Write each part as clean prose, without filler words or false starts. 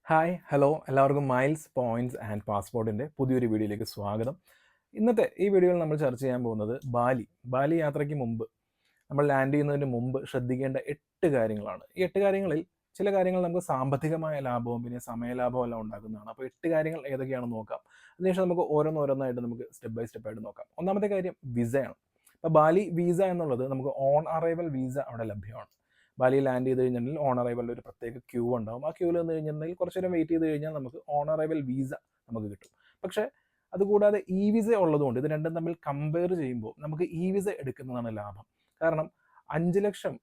Hi hello എല്ലാവർക്കും miles points and പാസ്പോർട്ടിൻ്റെ പുതിയൊരു വീഡിയോയിലേക്ക് സ്വാഗതം. ഇന്നത്തെ ഈ വീഡിയോയിൽ നമ്മൾ ചർച്ച ചെയ്യാൻ പോകുന്നത് ബാലി യാത്രയ്ക്ക് മുമ്പ് നമ്മൾ ലാൻഡ് ചെയ്യുന്നതിന് മുമ്പ് ശ്രദ്ധിക്കേണ്ട 8 കാര്യങ്ങളാണ്. ഈ 8 കാര്യങ്ങളിൽ ചില കാര്യങ്ങൾ നമുക്ക് സാമ്പത്തികമായ ലാഭവും പിന്നെ സമയ ലാഭവും എല്ലാം ഉണ്ടാക്കുന്നതാണ്. അപ്പോൾ 8 കാര്യങ്ങൾ ഏതൊക്കെയാണെന്ന് നോക്കാം. അതിനുശേഷം നമുക്ക് ഓരോന്നോരോന്നായിട്ട് നമുക്ക് സ്റ്റെപ്പ് ബൈ സ്റ്റെപ്പ് ആയിട്ട് നോക്കാം. ഒന്നാമത്തെ കാര്യം വിസയാണ്. അപ്പോൾ ബാലി വിസ എന്നുള്ളത് നമുക്ക് ഓൺ അറൈവൽ വിസ അവിടെ ലഭ്യമാണ്. ബാലിയിൽ ലാൻഡ് ചെയ്ത് കഴിഞ്ഞിട്ടുണ്ടെങ്കിൽ ഓൺ അറൈവലിൽ ഒരു പ്രത്യേക ക്യൂ ഉണ്ടാവും. ആ ക്യൂവിൽ നിന്ന് കഴിഞ്ഞിട്ടുണ്ടെങ്കിൽ കുറച്ച് നേരം വെയിറ്റ് ചെയ്ത് കഴിഞ്ഞാൽ നമുക്ക് ഓൺ അറൈവൽ വിസ നമുക്ക് കിട്ടും. പക്ഷേ അതുകൂടാതെ ഇ വിസ ഉള്ളതുകൊണ്ട് ഇത് രണ്ടും തമ്മിൽ കമ്പയർ ചെയ്യുമ്പോൾ നമുക്ക് ഇ വിസ എടുക്കുന്നതാണ് ലാഭം. കാരണം 5 ലക്ഷം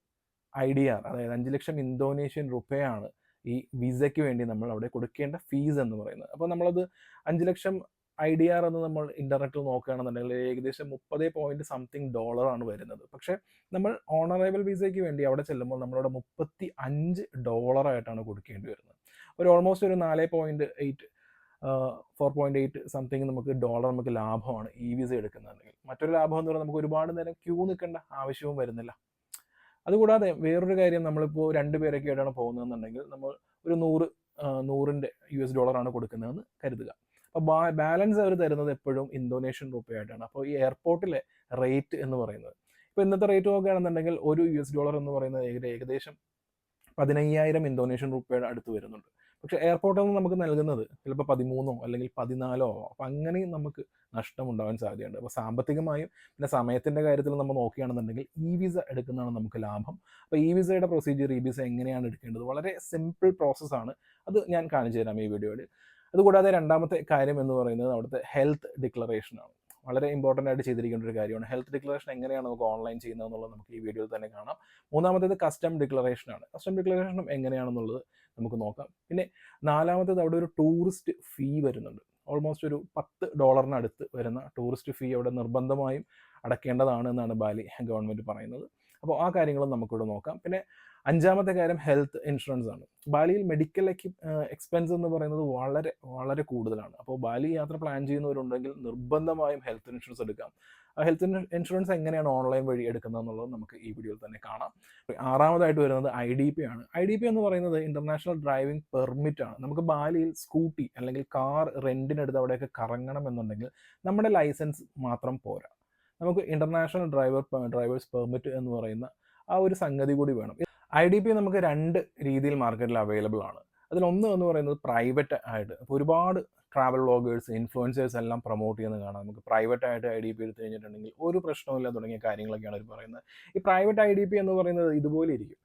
IDR, അതായത് 5 ലക്ഷം ഇന്തോനേഷ്യൻ റുപ്പയാണ് ഈ വിസയ്ക്ക് വേണ്ടി നമ്മൾ അവിടെ കൊടുക്കേണ്ട ഫീസ് എന്ന് പറയുന്നത്. അപ്പോൾ നമ്മളത് 5 ലക്ഷം IDR എന്ന് നമ്മൾ ഇൻ്റർനെറ്റിൽ നോക്കുകയാണെന്നുണ്ടെങ്കിൽ ഏകദേശം 30 പോയിന്റ് സംതിങ് ഡോളറാണ് വരുന്നത്. പക്ഷേ നമ്മൾ ഓൺ അറൈവൽ വിസയ്ക്ക് വേണ്ടി അവിടെ ചെല്ലുമ്പോൾ നമ്മളവിടെ $35 കൊടുക്കേണ്ടി വരുന്നത്. ഒരു ഓൾമോസ്റ്റ് ഒരു 4.8 4.8 സംതിങ് ഡോളർ നമുക്ക് ലാഭമാണ് ഈ വിസ എടുക്കുന്നതെങ്കിൽ. മറ്റൊരു ലാഭം എന്ന് പറഞ്ഞാൽ നമുക്ക് ഒരുപാട് നേരം ക്യൂ നിൽക്കേണ്ട ആവശ്യവും വരുന്നില്ല. അതുകൂടാതെ വേറൊരു കാര്യം, നമ്മളിപ്പോൾ 2 പേരൊക്കെ ആയിട്ടാണ് പോകുന്നതെന്നുണ്ടെങ്കിൽ നമ്മൾ ഒരു 100ൻ്റെ US ഡോളറാണ് കൊടുക്കുന്നതെന്ന് കരുതുക. അപ്പോൾ ബാലൻസ് അവർ തരുന്നത് എപ്പോഴും ഇന്തോനേഷ്യൻ റുപ്പയായിട്ടാണ്. അപ്പോൾ ഈ എയർപോർട്ടിലെ റേറ്റ് എന്ന് പറയുന്നത്, ഇപ്പോൾ ഇന്നത്തെ റേറ്റ് നോക്കുകയാണെന്നുണ്ടെങ്കിൽ ഒരു US ഡോളർ എന്ന് പറയുന്നത് ഏകദേശം 15,000 ഇന്തോനേഷ്യൻ റുപ്പയുടെ അടുത്ത് വരുന്നുണ്ട്. പക്ഷേ എയർപോർട്ടിൽ നിന്ന് നമുക്ക് നൽകുന്നത് ചിലപ്പോൾ 13 അല്ലെങ്കിൽ 14 ആവാം. അപ്പോൾ അങ്ങനെയും നമുക്ക് നഷ്ടമുണ്ടാകാൻ സാധ്യതയുണ്ട്. അപ്പോൾ സാമ്പത്തികമായും പിന്നെ സമയത്തിൻ്റെ കാര്യത്തിൽ നമ്മൾ നോക്കുകയാണെന്നുണ്ടെങ്കിൽ ഇ വിസ എടുക്കുന്നതാണ് നമുക്ക് ലാഭം. അപ്പോൾ ഇ വിസയുടെ പ്രൊസീജിയർ, ഇ വിസ എങ്ങനെയാണ് എടുക്കേണ്ടത്, വളരെ സിമ്പിൾ പ്രോസസ്സാണ്. അത് ഞാൻ കാണിച്ചു തരാം ഈ വീഡിയോയിൽ. അതുകൂടാതെ രണ്ടാമത്തെ കാര്യം എന്ന് പറയുന്നത് അവിടുത്തെ ഹെൽത്ത് ഡിക്ലറേഷനാണ്. വളരെ ഇമ്പോർട്ടൻ്റ് ആയിട്ട് ചെയ്തിരിക്കേണ്ട ഒരു കാര്യമാണ്. ഹെൽത്ത് ഡിക്ലറേഷൻ എങ്ങനെയാണ് നമുക്ക് ഓൺലൈൻ ചെയ്യുന്നതെന്നുള്ളത് നമുക്ക് ഈ വീഡിയോയിൽ തന്നെ കാണാം. മൂന്നാമത്തേത് കസ്റ്റം ഡിക്ലറേഷനാണ്. കസ്റ്റം ഡിക്ലറേഷനും എങ്ങനെയാണെന്നുള്ളത് നമുക്ക് നോക്കാം. പിന്നെ നാലാമത്തേത് അവിടെ ഒരു ടൂറിസ്റ്റ് ഫീ വരുന്നുണ്ട്. ഓൾമോസ്റ്റ് ഒരു $10 വരുന്ന ടൂറിസ്റ്റ് ഫീ അവിടെ നിർബന്ധമായും അടയ്ക്കേണ്ടതാണ് എന്നാണ് ബാലി ഗവൺമെൻറ് പറയുന്നത്. അപ്പോൾ ആ കാര്യങ്ങളും നമുക്കിവിടെ നോക്കാം. പിന്നെ അഞ്ചാമത്തെ കാര്യം ഹെൽത്ത് ഇൻഷുറൻസ് ആണ്. ബാലിയിൽ മെഡിക്കൽ എക്സ്പെൻസ് എന്ന് പറയുന്നത് വളരെ വളരെ കൂടുതലാണ്. അപ്പോൾ ബാലി യാത്ര പ്ലാൻ ചെയ്യുന്നവരുണ്ടെങ്കിൽ നിർബന്ധമായും ഹെൽത്ത് ഇൻഷുറൻസ് എടുക്കാം. ആ ഹെൽത്ത് ഇൻഷുറൻസ് എങ്ങനെയാണ് ഓൺലൈൻ വഴി എടുക്കുന്നത് എന്നുള്ളത് നമുക്ക് ഈ വീഡിയോയിൽ തന്നെ കാണാം. ആറാമതായിട്ട് വരുന്നത് IDP ആണ്. IDP എന്ന് പറയുന്നത് ഇൻ്റർനാഷണൽ ഡ്രൈവിംഗ് പെർമിറ്റ് ആണ്. നമുക്ക് ബാലിയിൽ സ്കൂട്ടി അല്ലെങ്കിൽ കാർ റെൻറ്റിനെടുത്ത് അവിടെയൊക്കെ കറങ്ങണം എന്നുണ്ടെങ്കിൽ നമ്മുടെ ലൈസൻസ് മാത്രം പോരാ, നമുക്ക് ഇൻ്റർനാഷണൽ ഡ്രൈവേഴ്സ് പെർമിറ്റ് എന്ന് പറയുന്ന ആ ഒരു സംഗതി കൂടി വേണം. IDP നമുക്ക് 2 രീതിയിൽ മാർക്കറ്റിൽ അവൈലബിൾ ആണ്. അതിലൊന്ന് എന്ന് പറയുന്നത് പ്രൈവറ്റ് ആയിട്ട്, ഇപ്പോൾ ഒരുപാട് ട്രാവൽ വ്ളോഗേഴ്സ്, ഇൻഫ്ലുവൻസേഴ്സ് എല്ലാം പ്രൊമോട്ട് ചെയ്യുന്നത് കാണാം. നമുക്ക് പ്രൈവറ്റ് ആയിട്ട് IDP എടുത്തു കഴിഞ്ഞിട്ടുണ്ടെങ്കിൽ ഒരു പ്രശ്നമില്ല തുടങ്ങിയ കാര്യങ്ങളൊക്കെയാണ് അവർ പറയുന്നത്. ഈ പ്രൈവറ്റ് IDP എന്ന് പറയുന്നത് ഇതുപോലെ ഇരിക്കും.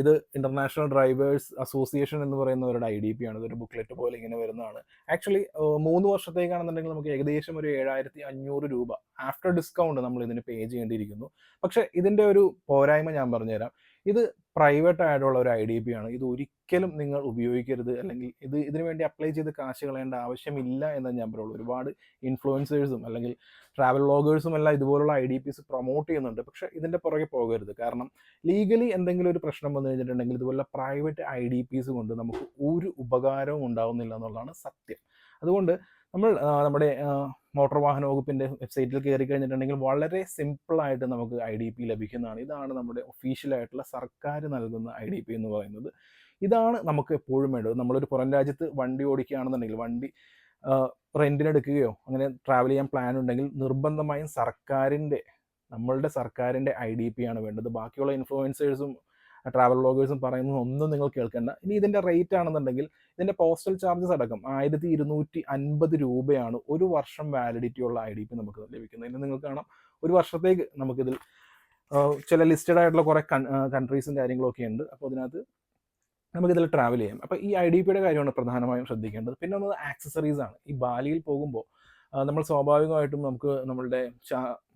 ഇത് ഇൻ്റർനാഷണൽ ഡ്രൈവേഴ്സ് അസോസിയേഷൻ എന്ന് പറയുന്നവരുടെ IDP ആണ്. ഇതൊരു ബുക്ക്ലെറ്റ് പോലെ ഇങ്ങനെ വരുന്നതാണ്. ആക്ച്വലി 3 വർഷത്തേക്കാണെന്നുണ്ടെങ്കിൽ നമുക്ക് ഏകദേശം ഒരു 7,500 രൂപ ആഫ്റ്റർ ഡിസ്കൗണ്ട് നമ്മൾ ഇതിന് പേ ചെയ്യേണ്ടിയിരിക്കുന്നു. പക്ഷേ ഇതിൻ്റെ ഒരു പോരായ്മ ഞാൻ പറഞ്ഞുതരാം. ഇത് പ്രൈവറ്റ് ആയിട്ടുള്ള ഒരു IDP ആണ്. ഇത് ഒരിക്കലും നിങ്ങൾ ഉപയോഗിക്കരുത്, അല്ലെങ്കിൽ ഇതിനു വേണ്ടി അപ്ലൈ ചെയ്ത് കാശ് കളയേണ്ട ആവശ്യമില്ല എന്ന് ഞാൻ പറയുള്ളൂ. ഒരുപാട് ഇൻഫ്ലുവൻസേഴ്സും അല്ലെങ്കിൽ ട്രാവൽ വ്ളോഗേഴ്സും എല്ലാം ഇതുപോലുള്ള IDPs പ്രൊമോട്ട് ചെയ്യുന്നുണ്ട്. പക്ഷേ ഇതിൻ്റെ പുറകെ പോകരുത്. കാരണം ലീഗലി എന്തെങ്കിലും ഒരു പ്രശ്നം വന്നു കഴിഞ്ഞിട്ടുണ്ടെങ്കിൽ ഇതുപോലെ പ്രൈവറ്റ് IDPs കൊണ്ട് നമുക്ക് ഒരു ഉപകാരവും ഉണ്ടാവുന്നില്ല എന്നുള്ളതാണ് സത്യം. അതുകൊണ്ട് നമ്മൾ നമ്മുടെ മോട്ടോർ വാഹന വകുപ്പിൻ്റെ വെബ്സൈറ്റിൽ കയറി കഴിഞ്ഞിട്ടുണ്ടെങ്കിൽ വളരെ സിമ്പിളായിട്ട് നമുക്ക് IDP ലഭിക്കുന്നതാണ്. ഇതാണ് നമ്മുടെ ഒഫീഷ്യലായിട്ടുള്ള സർക്കാർ നൽകുന്ന IDP എന്ന് പറയുന്നത്. ഇതാണ് നമുക്ക് എപ്പോഴും വേണ്ടത്. നമ്മളൊരു പുറം രാജ്യത്ത് വണ്ടി ഓടിക്കുകയാണെന്നുണ്ടെങ്കിൽ, വണ്ടി റെൻറ്റിനെടുക്കുകയോ അങ്ങനെ ട്രാവൽ ചെയ്യാൻ പ്ലാൻ ഉണ്ടെങ്കിൽ നിർബന്ധമായും നമ്മളുടെ സർക്കാരിൻ്റെ IDP ആണ് വേണ്ടത്. ബാക്കിയുള്ള ഇൻഫ്ലുവൻസേഴ്സും ട്രാവൽ വ്ളോഗേഴ്സും പറയുന്നത് ഒന്നും നിങ്ങൾ കേൾക്കേണ്ട. ഇനി ഇതിൻ്റെ റേറ്റ് ആണെന്നുണ്ടെങ്കിൽ ഇതിൻ്റെ പോസ്റ്റൽ ചാർജസ് അടക്കം 1,250 രൂപയാണ് ഒരു വർഷം വാലിഡിറ്റി ഉള്ള IDP നമുക്ക് ലഭിക്കുന്നത്. ഇനി നിങ്ങൾക്ക് കാണാം, ഒരു വർഷത്തേക്ക് നമുക്കിതിൽ ചില ലിസ്റ്റഡ് ആയിട്ടുള്ള കുറേ കൺട്രീസും കാര്യങ്ങളൊക്കെ ഉണ്ട്. അപ്പോൾ അതിനകത്ത് നമുക്കിതിൽ ട്രാവൽ ചെയ്യാം. അപ്പോൾ ഈ IDPയുടെ കാര്യമാണ് പ്രധാനമായും ശ്രദ്ധിക്കേണ്ടത്. പിന്നെ ഒന്ന് ആക്സസറീസ് ആണ്. ഈ ബാലിയിൽ പോകുമ്പോൾ നമ്മൾ സ്വാഭാവികമായിട്ടും നമുക്ക് നമ്മളുടെ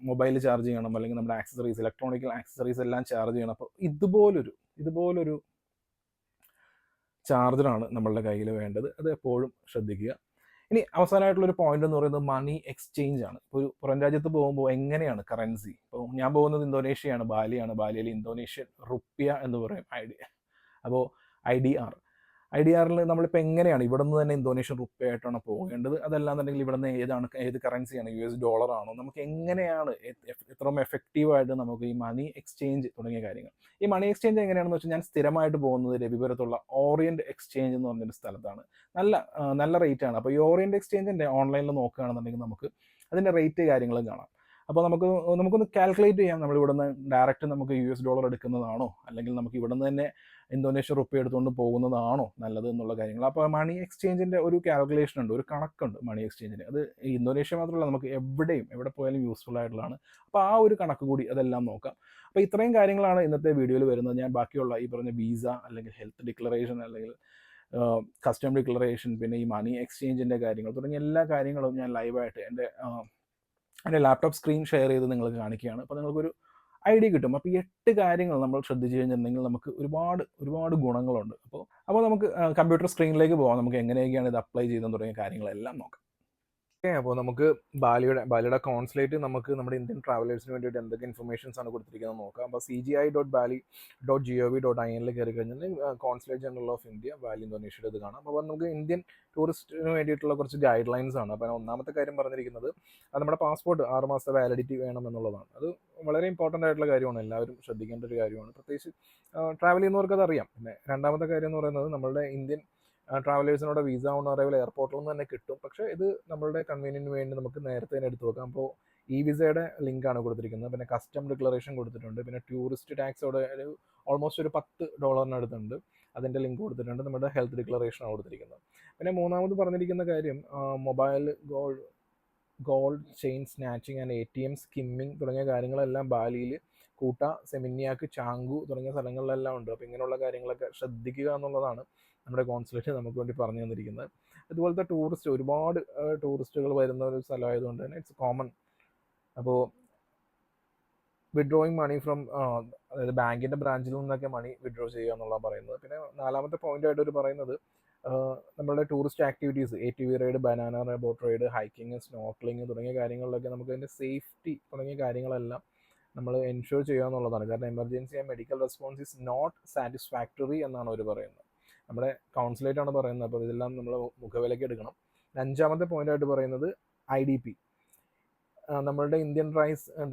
മൊബൈൽ ചാർജ് ചെയ്യണം, അല്ലെങ്കിൽ നമ്മുടെ ആക്സസറീസ്, ഇലക്ട്രോണിക്കൽ ആക്സസറീസ് എല്ലാം ചാർജ് ചെയ്യണം. അപ്പോൾ ഇതുപോലൊരു ചാർജറാണ് നമ്മളുടെ കയ്യിൽ വേണ്ടത്. അത് എപ്പോഴും ശ്രദ്ധിക്കുക. ഇനി അവസാനമായിട്ടുള്ളൊരു പോയിന്റ് എന്ന് പറയുന്നത് മണി എക്സ്ചേഞ്ച് ആണ്. ഇപ്പോൾ ഒരു പുറം രാജ്യത്ത് പോകുമ്പോൾ എങ്ങനെയാണ് കറൻസി, ഇപ്പോൾ ഞാൻ പോകുന്നത് ബാലിയിൽ ഇന്തോനേഷ്യൻ റുപ്യ എന്ന് പറയും അപ്പോൾ IDR. IDR-ൽ നമ്മളിപ്പോൾ എങ്ങനെയാണ് ഇവിടെ നിന്ന് തന്നെ ഇന്തോനേഷ്യൻ റുപ്പി ആയിട്ടാണ് പോകേണ്ടത്, അതല്ലാന്നുണ്ടെങ്കിൽ ഇവിടെ നിന്ന് ഏത് കറൻസിയാണ്, US ഡോളറാണോ, നമുക്ക് എങ്ങനെയാണ് എത്രയും എഫക്റ്റീവായിട്ട് നമുക്ക് ഈ മണി എക്സ്ചേഞ്ച് തുടങ്ങിയ കാര്യങ്ങൾ. ഈ മണി എക്സ്ചേഞ്ച് എങ്ങനെയാണെന്ന് വെച്ചാൽ ഞാൻ സ്ഥിരമായിട്ട് പോകുന്നത് രവിപുരത്തുള്ള ഓറിയന്റ് എക്സ്ചേഞ്ച് എന്ന് പറഞ്ഞൊരു സ്ഥലത്താണ്. നല്ല റേറ്റ് ആണ്. അപ്പോൾ ഈ ഓറിയന്റ് എക്സ്ചേഞ്ചിൻ്റെ ഓൺലൈനിൽ നോക്കുകയാണെന്നുണ്ടെങ്കിൽ നമുക്ക് അതിൻ്റെ റേറ്റ് കാര്യങ്ങളും കാണാം. അപ്പോൾ നമുക്കൊന്ന് കാൽക്കുലേറ്റ് ചെയ്യാം, നമ്മൾ ഇവിടെ നിന്ന് ഡയറക്റ്റ് നമുക്ക് US ഡോളർ എടുക്കുന്നതാണോ, അല്ലെങ്കിൽ നമുക്ക് ഇവിടെ നിന്ന് തന്നെ ഇന്തോനേഷ്യൻ റുപ്പി എടുത്തുകൊണ്ട് പോകുന്നതാണോ നല്ലത് എന്നുള്ള കാര്യങ്ങൾ. അപ്പോൾ മണി എക്സ്ചേഞ്ചിൻ്റെ ഒരു കാൽക്കുലേഷൻ ഉണ്ട്, ഒരു കണക്കുണ്ട് മണി എക്സ്ചേഞ്ചിന്. അത് ഇന്തോനേഷ്യ മാത്രമല്ല, നമുക്ക് എവിടെ പോയാലും യൂസ്ഫുൾ ആയിട്ടുള്ളതാണ്. അപ്പോൾ ആ ഒരു കണക്ക് കൂടി അതെല്ലാം നോക്കാം. അപ്പോൾ ഇത്രയും കാര്യങ്ങളാണ് ഇന്നത്തെ വീഡിയോയിൽ വരുന്നത്. ഞാൻ ബാക്കിയുള്ള ഈ പറഞ്ഞ വിസ അല്ലെങ്കിൽ ഹെൽത്ത് ഡിക്ലറേഷൻ അല്ലെങ്കിൽ കസ്റ്റം ഡിക്ലറേഷൻ, പിന്നെ ഈ മണി എക്സ്ചേഞ്ചിൻ്റെ കാര്യങ്ങൾ തുടങ്ങിയ എല്ലാ കാര്യങ്ങളും ഞാൻ ലൈവായിട്ട് എൻ്റെ ലാപ്ടോപ്പ് സ്ക്രീൻ ഷെയർ ചെയ്ത് നിങ്ങൾക്ക് കാണിക്കുകയാണ്. അപ്പോൾ നിങ്ങൾക്കൊരു ഐഡിയ കിട്ടും. അപ്പോൾ ഈ 8 കാര്യങ്ങൾ നമ്മൾ ശ്രദ്ധിച്ചു കഴിഞ്ഞിട്ടുണ്ടെങ്കിൽ നമുക്ക് ഒരുപാട് ഗുണങ്ങളുണ്ട്. അപ്പോൾ നമുക്ക് കമ്പ്യൂട്ടർ സ്ക്രീനിലേക്ക് പോകാം. നമുക്ക് എങ്ങനെയൊക്കെയാണ് ഇത് അപ്ലൈ ചെയ്യുന്നത് തുടങ്ങിയ കാര്യങ്ങളെല്ലാം നോക്കാം. അപ്പോൾ നമുക്ക് ബാലിയുടെ കോൺസുലേറ്റ് നമുക്ക് നമ്മുടെ ഇന്ത്യൻ ട്രാവലേഴ്സിന് വേണ്ടിയിട്ട് എന്തൊക്കെ ഇൻഫർമേഷൻസ് ആണ് കൊടുത്തിരിക്കുന്നത് നോക്കാം. അപ്പോൾ cgi.bali.gov.in കയറി കഴിഞ്ഞാൽ consulate general of India Bali ഇന്തോനേഷ്യയുടെ ഇത് കാണാം. അപ്പോൾ നമുക്ക് ഇന്ത്യൻ ടൂറിസ്റ്റിന് വേണ്ടിയിട്ടുള്ള കുറച്ച് ഗൈഡ് ലൈൻസ് ആണ്. അപ്പോൾ ഒന്നാമത്തെ കാര്യം പറഞ്ഞിരിക്കുന്നത് അത് നമ്മുടെ പാസ്പോർട്ട് 6 മാസത്തെ വാലിഡിറ്റി വേണം എന്നുള്ളതാണ്. അത് വളരെ ഇമ്പോർട്ടൻ്റ് ആയിട്ടുള്ള കാര്യമാണ്, എല്ലാവരും ശ്രദ്ധിക്കേണ്ട ഒരു കാര്യമാണ്, പ്രത്യേകിച്ച് ട്രാവൽ ചെയ്യുന്നവർക്ക് അത് അറിയാം. പിന്നെ രണ്ടാമത്തെ കാര്യം എന്ന് പറയുന്നത് നമ്മളുടെ ഇന്ത്യൻ ട്രാവലേഴ്സിനോട് വിസ ഓൺ അറൈവൽ എയർപോർട്ടിൽ നിന്ന് തന്നെ കിട്ടും. പക്ഷേ ഇത് നമ്മളുടെ കൺവീനിയൻറ്റിന് വേണ്ടി നമുക്ക് നേരത്തെ തന്നെ എടുത്ത് വെക്കാം. അപ്പോൾ ഈ വിസയുടെ ലിങ്കാണ് കൊടുത്തിരിക്കുന്നത്. പിന്നെ കസ്റ്റം ഡിക്ലറേഷൻ കൊടുത്തിട്ടുണ്ട്. പിന്നെ ടൂറിസ്റ്റ് ടാക്സോടെ ഓൾമോസ്റ്റ് ഒരു $10 അടുത്തുണ്ട്, അതിൻ്റെ ലിങ്ക് കൊടുത്തിട്ടുണ്ട്. നമ്മുടെ ഹെൽത്ത് ഡിക്ലറേഷനാണ് കൊടുത്തിരിക്കുന്നത്. പിന്നെ മൂന്നാമത് പറഞ്ഞിരിക്കുന്ന കാര്യം mobile gold chain snatching and ATM skimming തുടങ്ങിയ കാര്യങ്ങളെല്ലാം ബാലിയിൽ കൂട്ട, സെമിനിയാക്ക്, ചാങ്കു തുടങ്ങിയ സ്ഥലങ്ങളിലെല്ലാം ഉണ്ട്. അപ്പോൾ ഇങ്ങനെയുള്ള കാര്യങ്ങളൊക്കെ ശ്രദ്ധിക്കുക എന്നുള്ളതാണ് നമ്മുടെ കോൺസുലേറ്റ് നമുക്ക് വേണ്ടി പറഞ്ഞു തന്നിരിക്കുന്നത്. അതുപോലത്തെ ഒരുപാട് ടൂറിസ്റ്റുകൾ വരുന്ന ഒരു സ്ഥലമായതുകൊണ്ട് തന്നെ ഇറ്റ്സ് കോമൺ. അപ്പോൾ വിഡ്രോയിങ് മണി ഫ്രം അതായത് ബാങ്കിൻ്റെ ബ്രാഞ്ചിൽ നിന്നൊക്കെ മണി വിഡ്രോ ചെയ്യുക എന്നുള്ളതാണ് പറയുന്നത്. പിന്നെ നാലാമത്തെ പോയിന്റായിട്ട് ഒരു പറയുന്നത് നമ്മളുടെ tourist activities, ATV ride, banana boat ride, hiking, snorkelling തുടങ്ങിയ കാര്യങ്ങളിലൊക്കെ നമുക്ക് അതിൻ്റെ സേഫ്റ്റി തുടങ്ങിയ കാര്യങ്ങളെല്ലാം നമ്മൾ എൻഷുർ ചെയ്യുക എന്നുള്ളതാണ്. കാരണം emergency and medical response is not satisfactory എന്നാണ് അവർ പറയുന്നത്. നമ്മുടെ കൗൺസിലേറ്റ് ആണ് പറയുന്നത്. അപ്പോൾ ഇതെല്ലാം നമ്മൾ മുഖവിലയ്ക്ക് എടുക്കണം. അഞ്ചാമത്തെ പോയിന്റായിട്ട് പറയുന്നത് IDP. നമ്മളുടെ ഇന്ത്യൻ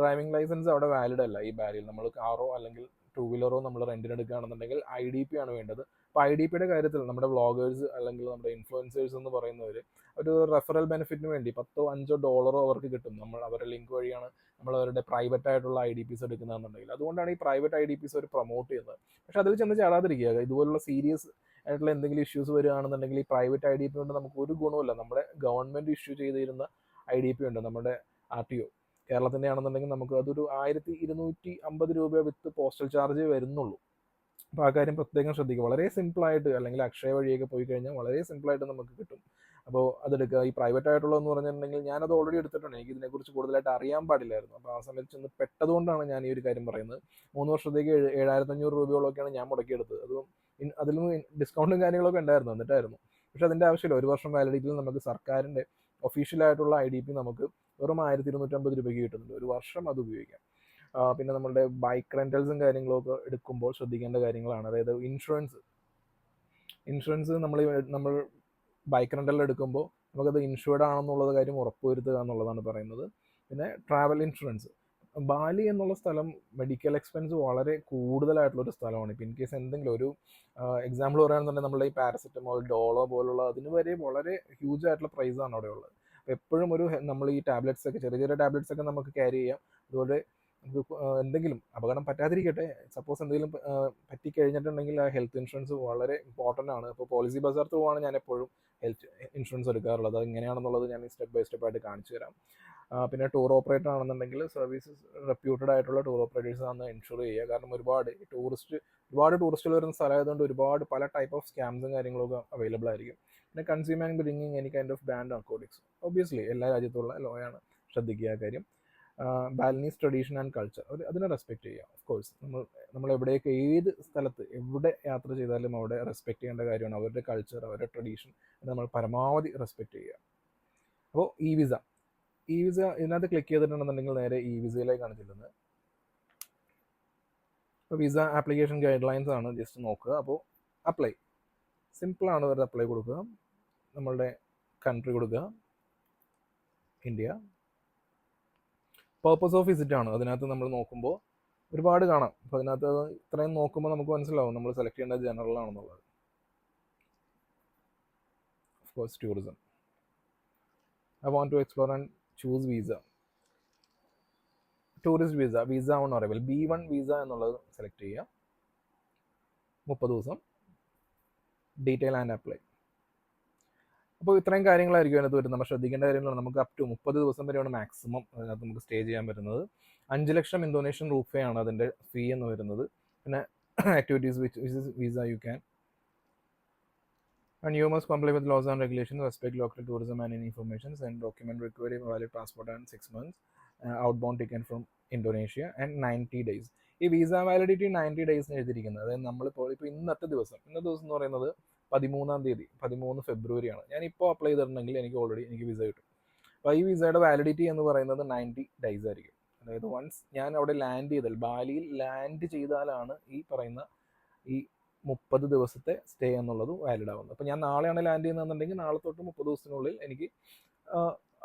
ഡ്രൈവിംഗ് ലൈസൻസ് അവിടെ വാലിഡ് അല്ല ഈ ബാലിയിൽ. നമ്മൾ കാറോ അല്ലെങ്കിൽ 2 വീലറോ നമ്മൾ റെൻറ്റിന് എടുക്കുകയാണെന്നുണ്ടെങ്കിൽ IDP ആണ് വേണ്ടത്. അപ്പോൾ IDPയുടെ കാര്യത്തിൽ നമ്മുടെ വ്ളോഗേഴ്സ് അല്ലെങ്കിൽ നമ്മുടെ ഇൻഫ്ലുവൻസേഴ്സ് എന്ന് പറയുന്നവർ ഒരു റെഫറൽ ബെനിഫിറ്റിന് വേണ്ടി $10-5 അവർക്ക് കിട്ടും. അവരുടെ ലിങ്ക് വഴിയാണ് നമ്മൾ അവരുടെ പ്രൈവറ്റ് ആയിട്ടുള്ള IDPs എടുക്കുന്നതെന്നുണ്ടെങ്കിൽ. അതുകൊണ്ടാണ് ഈ പ്രൈവറ്റ് IDPs അവർ പ്രൊമോട്ട് ചെയ്യുന്നത്. പക്ഷേ അതിൽ ചെന്ന് ചാടാതിരിക്കുക. ഇതുപോലുള്ള സീരിയസ് ആയിട്ടുള്ള എന്തെങ്കിലും ഇഷ്യൂസ് വരികയാണെന്നുണ്ടെങ്കിൽ ഈ പ്രൈവറ്റ് IDP കൊണ്ട് നമുക്ക് ഒരു ഗുണമില്ല. നമ്മുടെ ഗവൺമെൻറ് ഇഷ്യൂ ചെയ്തിരുന്ന IDP ഉണ്ട്, നമ്മുടെ RTO കേരളത്തിൻ്റെ ആണെന്നുണ്ടെങ്കിൽ നമുക്ക് അതൊരു 1250 രൂപ വിത്ത് പോസ്റ്റൽ ചാർജ് വരുന്നുള്ളൂ. അപ്പോൾ ആ കാര്യം പ്രത്യേകം ശ്രദ്ധിക്കുക. വളരെ സിമ്പിളായിട്ട് അല്ലെങ്കിൽ അക്ഷയ വഴിയൊക്കെ പോയി കഴിഞ്ഞാൽ വളരെ സിമ്പിളായിട്ട് നമുക്ക് കിട്ടും. അപ്പോൾ അതെടുക്കുക. ഈ പ്രൈവറ്റ് ആയിട്ടുള്ളതെന്ന് പറഞ്ഞിട്ടുണ്ടെങ്കിൽ ഞാനത് ഓൾറെഡി എടുത്തിട്ടുണ്ട്. എനിക്ക് ഇതിനെക്കുറിച്ച് കൂടുതലായിട്ട് അറിയാൻ പാടില്ലായിരുന്നു. അപ്പോൾ ആ സമയത്ത് ചെന്ന് പെട്ടതുകൊണ്ടാണ് ഞാൻ ഈ ഒരു കാര്യം പറയുന്നത്. 3 വർഷത്തേക്ക് 7500 രൂപയോളമൊക്കെയാണ് ഞാൻ മുടക്കിയെടുത്തത്. അതിൽ നിന്ന് ഡിസ്കൗണ്ടും കാര്യങ്ങളൊക്കെ എന്നിട്ടായിരുന്നു. പക്ഷേ അതിൻ്റെ ആവശ്യമില്ല. 1 വർഷം വാലിഡിറ്റിയിൽ നമുക്ക് സർക്കാരിൻ്റെ ഒഫീഷ്യലായിട്ടുള്ള IDP നമുക്ക് വെറും 1250 രൂപയ്ക്ക് കിട്ടുന്നുണ്ട്. 1 വർഷം അത് ഉപയോഗിക്കാം. പിന്നെ നമ്മളുടെ ബൈക്ക് റെൻ്റൽസും കാര്യങ്ങളൊക്കെ എടുക്കുമ്പോൾ ശ്രദ്ധിക്കേണ്ട കാര്യങ്ങളാണ്. അതായത് ഇൻഷുറൻസ് നമ്മൾ ബൈക്ക് റെൻ്റൽ എടുക്കുമ്പോൾ നമുക്കത് ഇൻഷുർഡ് ആണെന്നുള്ളത് കാര്യം ഉറപ്പുവരുത്തുക എന്നുള്ളതാണ് പറയുന്നത്. പിന്നെ ട്രാവൽ ഇൻഷുറൻസ്. ബാലി എന്നുള്ള സ്ഥലം മെഡിക്കൽ എക്സ്പെൻസ് വളരെ കൂടുതലായിട്ടുള്ളൊരു സ്ഥലമാണ്. ഇപ്പോൾ ഇൻ കേസ് എന്തെങ്കിലും ഒരു എക്സാമ്പിൾ പറയുകയാണെന്നുണ്ടെങ്കിൽ നമ്മുടെ ഈ പാരസെറ്റമോൾ, ഡോളോ പോലുള്ള അതിന് വരെ വളരെ ഹ്യൂജ് ആയിട്ടുള്ള പ്രൈസാണ് അവിടെ ഉള്ളത്. അപ്പോൾ എപ്പോഴും നമ്മൾ ഈ ടാബ്ലറ്റ്സ് ഒക്കെ ചെറിയ ടാബ്ലറ്റ്സ് ഒക്കെ നമുക്ക് ക്യാരി ചെയ്യാം. അതുപോലെ നമുക്ക് എന്തെങ്കിലും അപകടം പറ്റാതിരിക്കട്ടെ, സപ്പോസ് എന്തെങ്കിലും പറ്റിക്കഴിഞ്ഞിട്ടുണ്ടെങ്കിൽ ആ ഹെൽത്ത് ഇൻഷുറൻസ് വളരെ ഇമ്പോർട്ടൻ്റ് ആണ്. അപ്പോൾ പോളിസി ബസാർത്ത് പോവാണ് ഞാൻ എപ്പോഴും ഹെൽത്ത് ഇൻഷുറൻസ് എടുക്കാറുള്ളത്. അത് എങ്ങനെയാണെന്നുള്ളത് ഞാൻ സ്റ്റെപ്പ് ബൈ സ്റ്റെപ്പ് ആയിട്ട് കാണിച്ചു തരാം. പിന്നെ ടൂർ ഓപ്പറേറ്റർ ആണെന്നുണ്ടെങ്കിൽ സർവീസസ് റെപ്യൂട്ടഡ് ആയിട്ടുള്ള ടൂർ ഓപ്പറേറ്റേഴ്സ് ആണ് ഇൻഷുർ ചെയ്യുക. കാരണം ഒരുപാട് ടൂറിസ്റ്റുകൾ വരുന്ന സ്ഥലമായതുകൊണ്ട് പല ടൈപ്പ് ഓഫ് സ്കാംസും കാര്യങ്ങളൊക്കെ അവൈലബിൾ ആയിരിക്കും. പിന്നെ consumer and bringing any kind of band narcotics. Obviously എല്ലാ രാജ്യത്തുള്ള ലോയാണ്, ശ്രദ്ധിക്കുക കാര്യം. ബാലിനീസ് ട്രഡീഷൻ ആൻഡ് കൾച്ചർ, അതിനെ റെസ്പെക്റ്റ് ചെയ്യുക. ഓഫ് കോഴ്സ് നമ്മൾ എവിടെയൊക്കെ ഏത് സ്ഥലത്ത് എവിടെ യാത്ര ചെയ്താലും അവിടെ റെസ്പെക്റ്റ് ചെയ്യേണ്ട കാര്യമാണ്. അവരുടെ കൾച്ചർ, അവരുടെ ട്രഡീഷൻ നമ്മൾ പരമാവധി റെസ്പെക്റ്റ് ചെയ്യുക. അപ്പോൾ ഈ വിസ ഇതിനകത്ത് ക്ലിക്ക് ചെയ്തിട്ടുണ്ടെന്നുണ്ടെങ്കിൽ നേരെ ഈ വിസയിലേക്കാണ് ചെല്ലുന്നത്. അപ്പോൾ വിസ ആപ്ലിക്കേഷൻ ഗൈഡ് ലൈൻസ് ആണ്, ജസ്റ്റ് നോക്കുക. അപ്പോൾ അപ്ലൈ സിമ്പിളാണ്. വെറുതെ അപ്ലൈ കൊടുക്കുക, നമ്മളുടെ കൺട്രി കൊടുക്കുക, ഇന്ത്യ. പർപ്പസ് ഓഫ് വിസിറ്റ് ആണ് അതിനകത്ത് നമ്മൾ നോക്കുമ്പോൾ ഒരുപാട് കാണാം. അപ്പോൾ അതിനകത്ത് ഇത്രയും നോക്കുമ്പോൾ നമുക്ക് മനസ്സിലാവും നമ്മൾ സെലക്ട് ചെയ്യേണ്ടത് ജനറൽ ആണെന്നുള്ളത്. Of course tourism. I want to explore and choose visa. Tourist visa, visa on arrival, B1 visa എന്നുള്ളത് സെലക്ട് ചെയ്യുക. 30 ദിവസം, ഡീറ്റെയിൽ ആൻഡ് അപ്ലൈ. അപ്പോൾ ഇത്രയും കാര്യങ്ങളായിരിക്കും അതിനകത്ത് വരുന്നത്. നമ്മൾ ശ്രദ്ധിക്കേണ്ട കാര്യങ്ങളാണ്. നമുക്ക് അപ് ടു 30 ദിവസം വരെയാണ് മാക്സിമം അതിനകത്ത് നമുക്ക് സ്റ്റേ ചെയ്യാൻ പറ്റുന്നത്. 5 ലക്ഷം ഇന്തോനേഷ്യൻ റൂപ്പയാണ് അതിൻ്റെ ഫീ എന്ന് വരുന്നത്. പിന്നെ activities which visa you can and you must comply with laws and regulations, respect local tourism and any information, send document required, valid passport and 6 months, outbound ticket from Indonesia and 90 days. ഈ visa validity 90 days എഴുതിയിരിക്കുന്നത്. അതായത് നമ്മളിപ്പോൾ ഇന്നത്തെ ദിവസം എന്ന് പറയുന്നത് 13-ാം തീയതി, 13 ഫെബ്രുവരിയാണ്. ഞാനിപ്പോൾ അപ്ലൈ ചെയ്തിട്ടുണ്ടെങ്കിൽ എനിക്ക് വിസ കിട്ടും. അപ്പോൾ ഈ വിസയുടെ വാലിഡിറ്റി എന്ന് പറയുന്നത് 90 ഡേയ്സ് ആയിരിക്കും. അതായത് വൺസ് ഞാൻ അവിടെ ലാൻഡ് ചെയ്താൽ, ബാലിയിൽ ലാൻഡ് ചെയ്താലാണ് ഈ പറയുന്ന ഈ 30 ദിവസത്തെ സ്റ്റേ എന്നുള്ളത് വാലിഡ് ആവുന്നത്. അപ്പോൾ ഞാൻ നാളെയാണ് ലാൻഡ് ചെയ്യുന്നതെന്നുണ്ടെങ്കിൽ നാളെ തൊട്ട് 30 ദിവസത്തിനുള്ളിൽ എനിക്ക്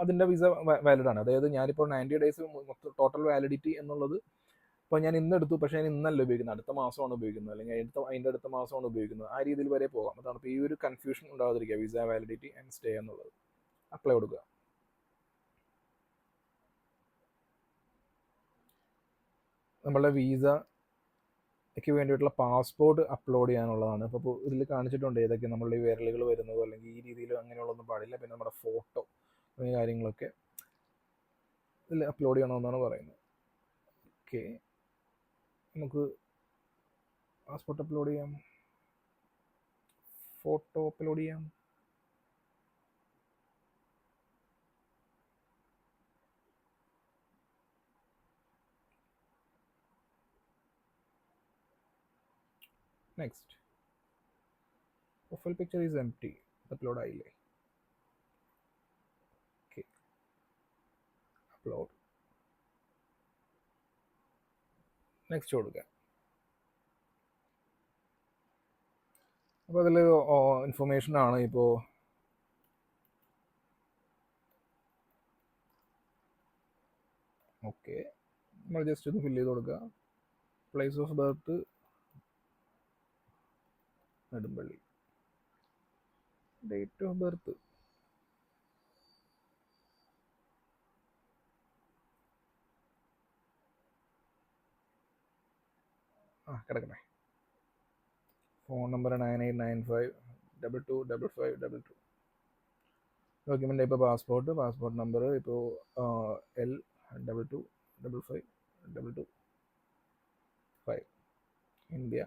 അതിൻ്റെ വിസ വാലിഡ് ആണ്. അതായത് ഞാനിപ്പോൾ 90 ഡേയ്സ് ടോട്ടൽ വാലിഡിറ്റി എന്നുള്ളത് ഇപ്പോൾ ഞാൻ ഇന്ന് എടുത്തു, പക്ഷേ ഞാൻ ഇന്നല്ല ഉപയോഗിക്കുന്നത്, അടുത്ത മാസമാണ് ഉപയോഗിക്കുന്നത്, അല്ലെങ്കിൽ അതിൻ്റെ അടുത്ത മാസമാണ് ഉപയോഗിക്കുന്നത്. ആ രീതിയിൽ വരെ പോകാം. അതാണ് ഇപ്പോൾ ഈ ഒരു കൺഫ്യൂഷൻ ഉണ്ടാകാതിരിക്കുക, വിസ വാലിഡിറ്റി ആൻഡ് സ്റ്റേ എന്നുള്ളത്. അപ്ലൈ കൊടുക്കുക. നമ്മളുടെ വിസയ്ക്ക് വേണ്ടിയിട്ടുള്ള പാസ്പോർട്ട് അപ്ലോഡ് ചെയ്യാനുള്ളതാണ്. അപ്പോൾ ഇതിൽ കാണിച്ചിട്ടുണ്ട് ഏതൊക്കെ നമ്മളുടെ ഈ വിരലുകൾ വരുന്നതോ അല്ലെങ്കിൽ ഈ രീതിയിൽ അങ്ങനെയുള്ളതൊന്നും പാടില്ല. പിന്നെ നമ്മുടെ ഫോട്ടോ കാര്യങ്ങളൊക്കെ ഇതിൽ അപ്ലോഡ് ചെയ്യണമെന്നാണ് പറയുന്നത്. ഓക്കെ, നമുക്ക് പാസ്പോർട്ട് അപ്ലോഡ് ചെയ്യാം, ഫോട്ടോ അപ്ലോഡ് ചെയ്യാം. Next, profile picture is empty, upload ആയില്ലേ? Okay, upload. നെക്സ്റ്റ് കൊടുക്കുക. അപ്പോൾ അതിൽ ഇൻഫർമേഷനാണ്. ഇപ്പോൾ ഓക്കെ, നമ്മൾ ജസ്റ്റ് ഒന്ന് ഫില്ല് ചെയ്ത് കൊടുക്കുക. Place of birth Nedumpally, date of birth കിടക്കണേ. Phone number 9895225522. ഡോക്യുമെൻ്റ് ഇപ്പോൾ പാസ്പോർട്ട് നമ്പർ ഇപ്പോൾ L22552225. India.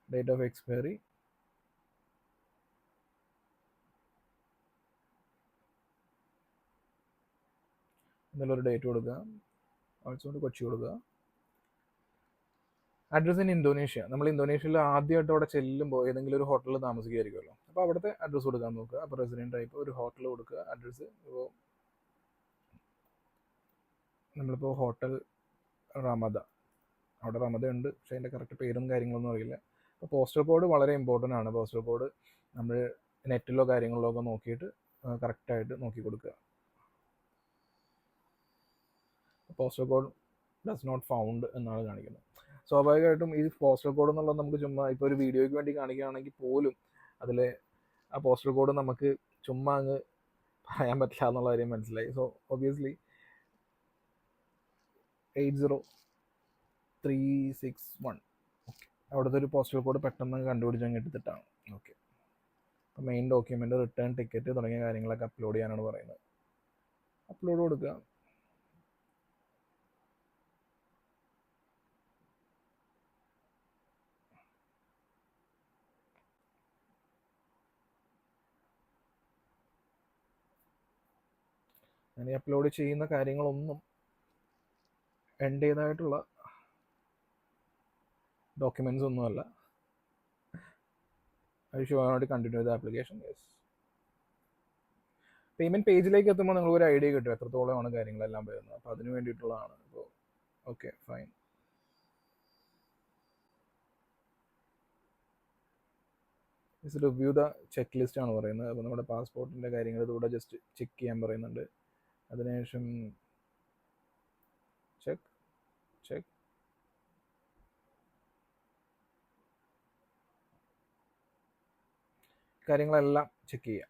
Date of expiry എന്നുള്ളൊരു ഡേറ്റ് കൊടുക്കുക. ഓൾസോ കൊച്ചി കൊടുക്കുക. Address in Indonesia. നമ്മൾ ഇന്തോനേഷ്യയിൽ ആദ്യമായിട്ട് അവിടെ ചെല്ലുമ്പോൾ ഏതെങ്കിലും ഒരു ഹോട്ടലിൽ താമസിക്കുമായിരിക്കുമല്ലോ. അപ്പോൾ അവിടുത്തെ അഡ്രസ്സ് കൊടുക്കാൻ നോക്കുക. അപ്പോൾ റെസിഡൻറ്റ് ടൈപ്പ് ഒരു ഹോട്ടൽ കൊടുക്കുക. അഡ്രസ്സ് ഇപ്പോൾ നമ്മളിപ്പോൾ ഹോട്ടൽ റമദ, അവിടെ റമദ ഉണ്ട്, പക്ഷേ അതിൻ്റെ കറക്റ്റ് പേരും കാര്യങ്ങളൊന്നും അറിയില്ല. അപ്പോൾ പോസ്റ്റൽ കോഡ് വളരെ ഇമ്പോർട്ടൻ്റ് ആണ്. പോസ്റ്റൽ കോഡ് നമ്മൾ നെറ്റിലോ കാര്യങ്ങളിലോ ഒക്കെ നോക്കിയിട്ട് കറക്റ്റായിട്ട് നോക്കി കൊടുക്കുക. Postal code does not found എന്നാണ് കാണിക്കുന്നത്. സ്വാഭാവികമായിട്ടും ഈ പോസ്റ്റൽ കോഡ് എന്നുള്ളത് നമുക്ക് ചുമ്മാ ഇപ്പോൾ ഒരു വീഡിയോയ്ക്ക് വേണ്ടി കാണിക്കുകയാണെങ്കിൽ പോലും അതിൽ ആ പോസ്റ്റൽ കോഡ് നമുക്ക് ചുമ്മാ അങ്ങ് പറയാൻ പറ്റില്ല എന്നുള്ള കാര്യം മനസ്സിലായി. So obviously 80361. ഓക്കെ, അവിടുത്തെ ഒരു പോസ്റ്റൽ കോഡ് പെട്ടെന്ന് കണ്ടുപിടിച്ച് അങ്ങ് എടുത്തിട്ടാണ്. ഓക്കെ, അപ്പോൾ മെയിൻ ഡോക്യുമെൻ്റ്, റിട്ടേൺ ടിക്കറ്റ് തുടങ്ങിയ കാര്യങ്ങളൊക്കെ അപ്ലോഡ് ചെയ്യാനാണ് പറയുന്നത്. അപ്ലോഡ് കൊടുക്കുക. ഞാൻ ഈ അപ്ലോഡ് ചെയ്യുന്ന കാര്യങ്ങളൊന്നും എൻ്റേതായിട്ടുള്ള ഡോക്യുമെൻറ്റ്സ് ഒന്നുമല്ല. I should not continue the application. Yes. Payment പേജിലേക്ക് എത്തുമ്പോൾ നിങ്ങൾക്കൊരു ഐഡിയ കിട്ടും എത്രത്തോളമാണ് കാര്യങ്ങളെല്ലാം വരുന്നത്. അപ്പോൾ അതിന് വേണ്ടിയിട്ടുള്ളതാണ്. ഇപ്പോൾ okay, fine. Is review the cheque list ആണ് പറയുന്നത്. അപ്പോൾ നമ്മുടെ പാസ്പോർട്ടിൻ്റെ കാര്യങ്ങൾ ഇതുകൂടെ ജസ്റ്റ് ചെക്ക് ചെയ്യാൻ പറയുന്നുണ്ട്. അതിനുശേഷം ചെക്ക് ചെക്ക് കാര്യങ്ങളെല്ലാം ചെക്ക് ചെയ്യാം.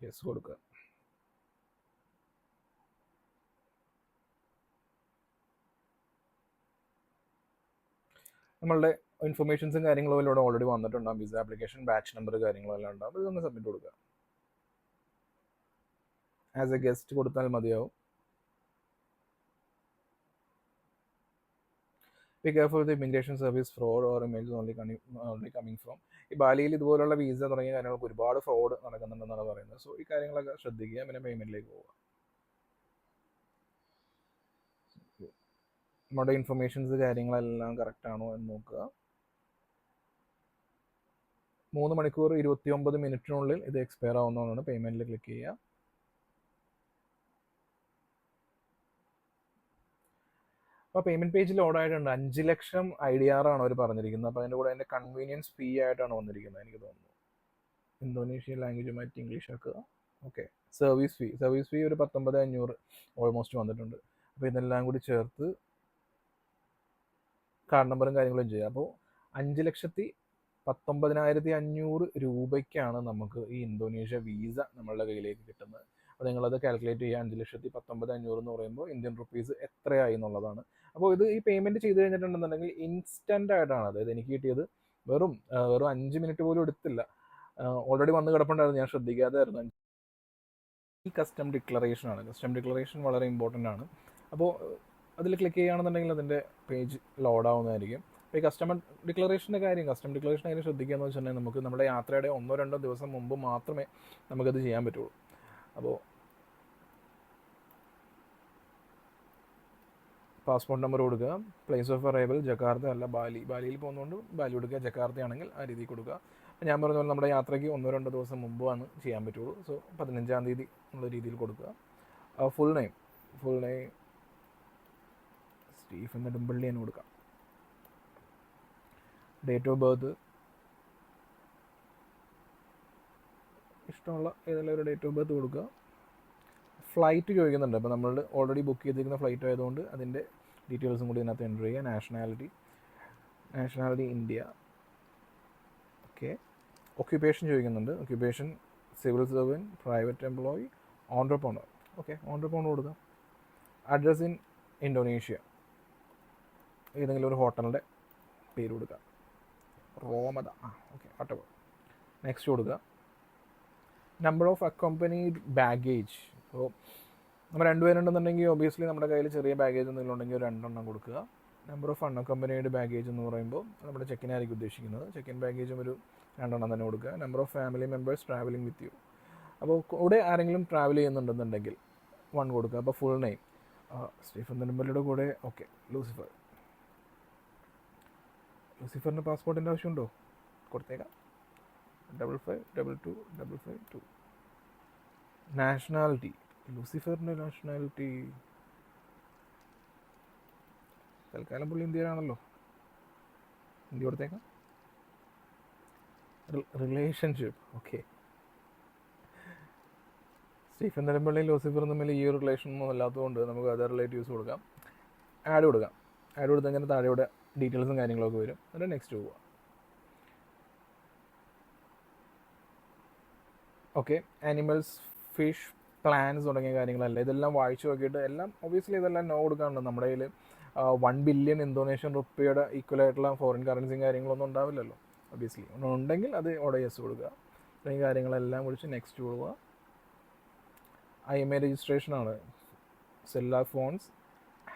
യെസ് കൊടുക്കുക. നമ്മളുടെ ഇൻഫർമേഷൻസും കാര്യങ്ങളും ഇവിടെ ഓൾറെഡി വന്നിട്ടുണ്ടാകും. വിസ ആപ്ലിക്കേഷൻ, ബാച്ച് നമ്പർ കാര്യങ്ങളും എല്ലാം ഉണ്ടാകും. ഇതൊന്ന് സബ്മിറ്റ് കൊടുക്കുക. ആസ് എ ഗസ്റ്റ് കൊടുത്താൽ മതിയാവും. Be careful with immigration service fraud or emails only coming from. ഈ ബാലിയിൽ ഇതുപോലുള്ള വിസ തുടങ്ങിയ കാര്യങ്ങൾക്ക് ഒരുപാട് ഫ്രോഡ് നടക്കുന്നുണ്ടെന്നാണ് പറയുന്നത്. സോ ഈ കാര്യങ്ങളൊക്കെ ശ്രദ്ധിക്കുക. പിന്നെ പേയ്മെൻറ്റിലേക്ക് പോവുക. നമ്മുടെ ഇൻഫർമേഷൻസ് കാര്യങ്ങളെല്ലാം കറക്റ്റ് ആണോ എന്ന് നോക്കുക. 3 മണിക്കൂർ 29 മിനിറ്റിനുള്ളിൽ ഇത് എക്സ്പയർ ആവുന്നതാണ്. പേയ്മെൻറ്റിൽ ക്ലിക്ക് ചെയ്യുക. അപ്പോൾ പേയ്മെൻറ്റ് പേജ് ലോഡ് ആയിട്ടുണ്ട്. 5 ലക്ഷം IDR ആണ് അവർ പറഞ്ഞിരിക്കുന്നത്. അപ്പോൾ അതിൻ്റെ കൂടെ അതിൻ്റെ കൺവീനിയൻസ് ഫീ ആയിട്ടാണ് വന്നിരിക്കുന്നത് എനിക്ക് തോന്നുന്നു. ഇന്തോനേഷ്യൻ ലാംഗ്വേജ് മാറ്റി ഇംഗ്ലീഷ് ആക്കുക. ഓക്കെ. സർവീസ് ഫീ ഒരു 19,500 ഓൾമോസ്റ്റ് വന്നിട്ടുണ്ട്. അപ്പോൾ ഇതെല്ലാം കൂടി ചേർത്ത് കാർഡ് നമ്പറും കാര്യങ്ങളും ചെയ്യുക. അപ്പോൾ 5,19,500 രൂപയ്ക്കാണ് നമുക്ക് ഈ ഇന്തോനേഷ്യ വീസ നമ്മളുടെ കയ്യിലേക്ക് കിട്ടുന്നത്. അപ്പോൾ നിങ്ങളത് കാൽക്കുലേറ്റ് ചെയ്യുക. 5,19,500 എന്ന് പറയുമ്പോൾ ഇന്ത്യൻ റുപ്പീസ് എത്രയായി എന്നുള്ളതാണ്. അപ്പോൾ ഇത് ഈ പേയ്മെൻറ്റ് ചെയ്ത് കഴിഞ്ഞിട്ടുണ്ടെന്നുണ്ടെങ്കിൽ ഇൻസ്റ്റൻ്റ് ആയിട്ടാണ്. അതായത് എനിക്ക് കിട്ടിയത് വെറും 5 മിനിറ്റ് പോലും എടുത്തില്ല. ഓൾറെഡി വന്ന് കിടപ്പുണ്ടായിരുന്നു, ഞാൻ ശ്രദ്ധിക്കാതായിരുന്നു. ഈ കസ്റ്റം ഡിക്ലറേഷനാണ്. കസ്റ്റം ഡിക്ലറേഷൻ വളരെ ഇമ്പോർട്ടൻ്റ് ആണ്. അപ്പോൾ അതിൽ ക്ലിക്ക് ചെയ്യുകയാണെന്നുണ്ടെങ്കിൽ അതിൻ്റെ പേജ് ലോഡ് ആവുന്നതായിരിക്കും. അപ്പോൾ ഈ കസ്റ്റം ഡിക്ലറേഷൻ്റെ കാര്യം ശ്രദ്ധിക്കുക എന്ന് വെച്ചിട്ടുണ്ടെങ്കിൽ നമുക്ക് നമ്മുടെ യാത്രയുടെ 1-2 ദിവസം മുമ്പ് മാത്രമേ നമുക്കത് ചെയ്യാൻ പറ്റുള്ളൂ. അപ്പോൾ പാസ്പോർട്ട് നമ്പർ കൊടുക്കുക. പ്ലേസ് ഓഫ് അറൈവൽ ജക്കാർത്ത അല്ല ബാലി. ബാലിയിൽ പോകുന്നതുകൊണ്ട് ബാലി കൊടുക്കുക. ജക്കാർത്തയാണെങ്കിൽ ആ രീതിയിൽ കൊടുക്കുക. ഞാൻ പറഞ്ഞ പോലെ നമ്മുടെ യാത്രയ്ക്ക് 1-2 ദിവസം മുമ്പാണ് ചെയ്യാൻ പറ്റുള്ളൂ. സോ 15-ാം തീയതി എന്നുള്ള രീതിയിൽ കൊടുക്കുക. ഫുൾ നെയിം സ്റ്റീഫൻ നെടുമ്പള്ളി എന്ന് കൊടുക്കാം. ഡേറ്റ് ഓഫ് ബർത്ത് ഇഷ്ടമുള്ള ഏതെങ്കിലും ഒരു ഡേറ്റ് ഓഫ് ബർത്ത് കൊടുക്കുക. ഫ്ലൈറ്റ് ചോദിക്കുന്നുണ്ട്. അപ്പോൾ നമ്മൾ ഓൾറെഡി ബുക്ക് ചെയ്തിരിക്കുന്ന ഫ്ലൈറ്റ് ആയതുകൊണ്ട് അതിൻ്റെ ഡീറ്റെയിൽസും കൂടി ഇതിനകത്ത് എൻ്റർ ചെയ്യുക. Nationality India. ഓക്കെ. ഒക്യുപ്പേഷൻ ചോദിക്കുന്നുണ്ട്. Occupation civil servant, private employee, entrepreneur. Okay, entrepreneur കൊടുക്കുക. അഡ്രസ് ഇൻ ഇന്തോനേഷ്യ, ഏതെങ്കിലും ഒരു ഹോട്ടലിൻ്റെ പേര് കൊടുക്കുക. റോമത. ഓക്കെ, വട്ടവർ. നെക്സ്റ്റ് കൊടുക്കുക. Number of അക്കോമ്പനീഡ് baggage. അപ്പോൾ നമ്മൾ 2 പേരുണ്ടെന്നുണ്ടെങ്കിൽ ഒബിയസ്ലി നമ്മുടെ കയ്യിൽ ചെറിയ ബാഗേജ് എന്തെങ്കിലും ഉണ്ടെങ്കിൽ 2 എണ്ണം കൊടുക്കുക. നമ്പർ ഓഫ് അൺഅക്കോമ്പനീഡ് ബാഗേജ് എന്ന് പറയുമ്പോൾ നമ്മുടെ ചെക്കിനായിരിക്കും ഉദ്ദേശിക്കുന്നത്. ചെക്കിൻ ബാഗേജും ഒരു 2 എണ്ണം തന്നെ കൊടുക്കുക. Number of family members travelling with you. അപ്പോൾ കൂടെ ആരെങ്കിലും ട്രാവൽ ചെയ്യുന്നുണ്ടെന്നുണ്ടെങ്കിൽ 1 കൊടുക്കുക. അപ്പോൾ ഫുൾ നെയിം സ്റ്റീഫൻ നെടുമ്പള്ളിയുടെ കൂടെ. ഓക്കെ, ലൂസിഫറിന് പാസ്പോർട്ടിൻ്റെ ആവശ്യമുണ്ടോ? കൊടുത്തേക്കാം. 55225552. നാഷണാലിറ്റി ലൂസിഫറിൻ്റെ നാഷണാലിറ്റി തൽക്കാലം പുള്ളി ഇന്ത്യയിലാണല്ലോ, ഇന്ത്യ കൊടുത്തേക്കാം. റിലേഷൻഷിപ്പ്. ഓക്കെ, സ്റ്റീഫൻ നെടുമ്പള്ളിയും ലൂസിഫറും തമ്മിൽ ഈ ഒരു റിലേഷൻ ഒന്നും അല്ലാത്തതുകൊണ്ട് നമുക്ക് അതർ റിലേറ്റീവ്സ് കൊടുക്കാം. ആഡ് കൊടുക്കാം. ആഡ് കൊടുത്ത് അങ്ങനെ താഴെയുടെ ഡീറ്റെയിൽസും കാര്യങ്ങളൊക്കെ വരും. എന്നിട്ട് നെക്സ്റ്റ് പോവുക. ഓക്കെ, ആനിമൽസ്, ഫിഷ്, പ്ലാന്റ്സ് തുടങ്ങിയ കാര്യങ്ങളല്ല. ഇതെല്ലാം വായിച്ചു നോക്കിയിട്ട് എല്ലാം ഒബിയസ്ലി ഇതെല്ലാം നോ കൊടുക്കാനുണ്ട്. നമ്മുടെ കയ്യിൽ 1 ബില്യൺ ഇന്തോനേഷ്യൻ റുപ്പിയുടെ ഈക്വൽ ആയിട്ടുള്ള ഫോറിൻ കറൻസിയും കാര്യങ്ങളൊന്നും ഉണ്ടാവില്ലല്ലോ. ഒബിയസ്ലി ഉണ്ടെങ്കിൽ അത് അവിടെ യെസ് കൊടുക്കുക. ഈ കാര്യങ്ങളെല്ലാം കുറിച്ച് നെക്സ്റ്റ് പോവുക. IMEI രജിസ്ട്രേഷനാണ്. Cellular phones,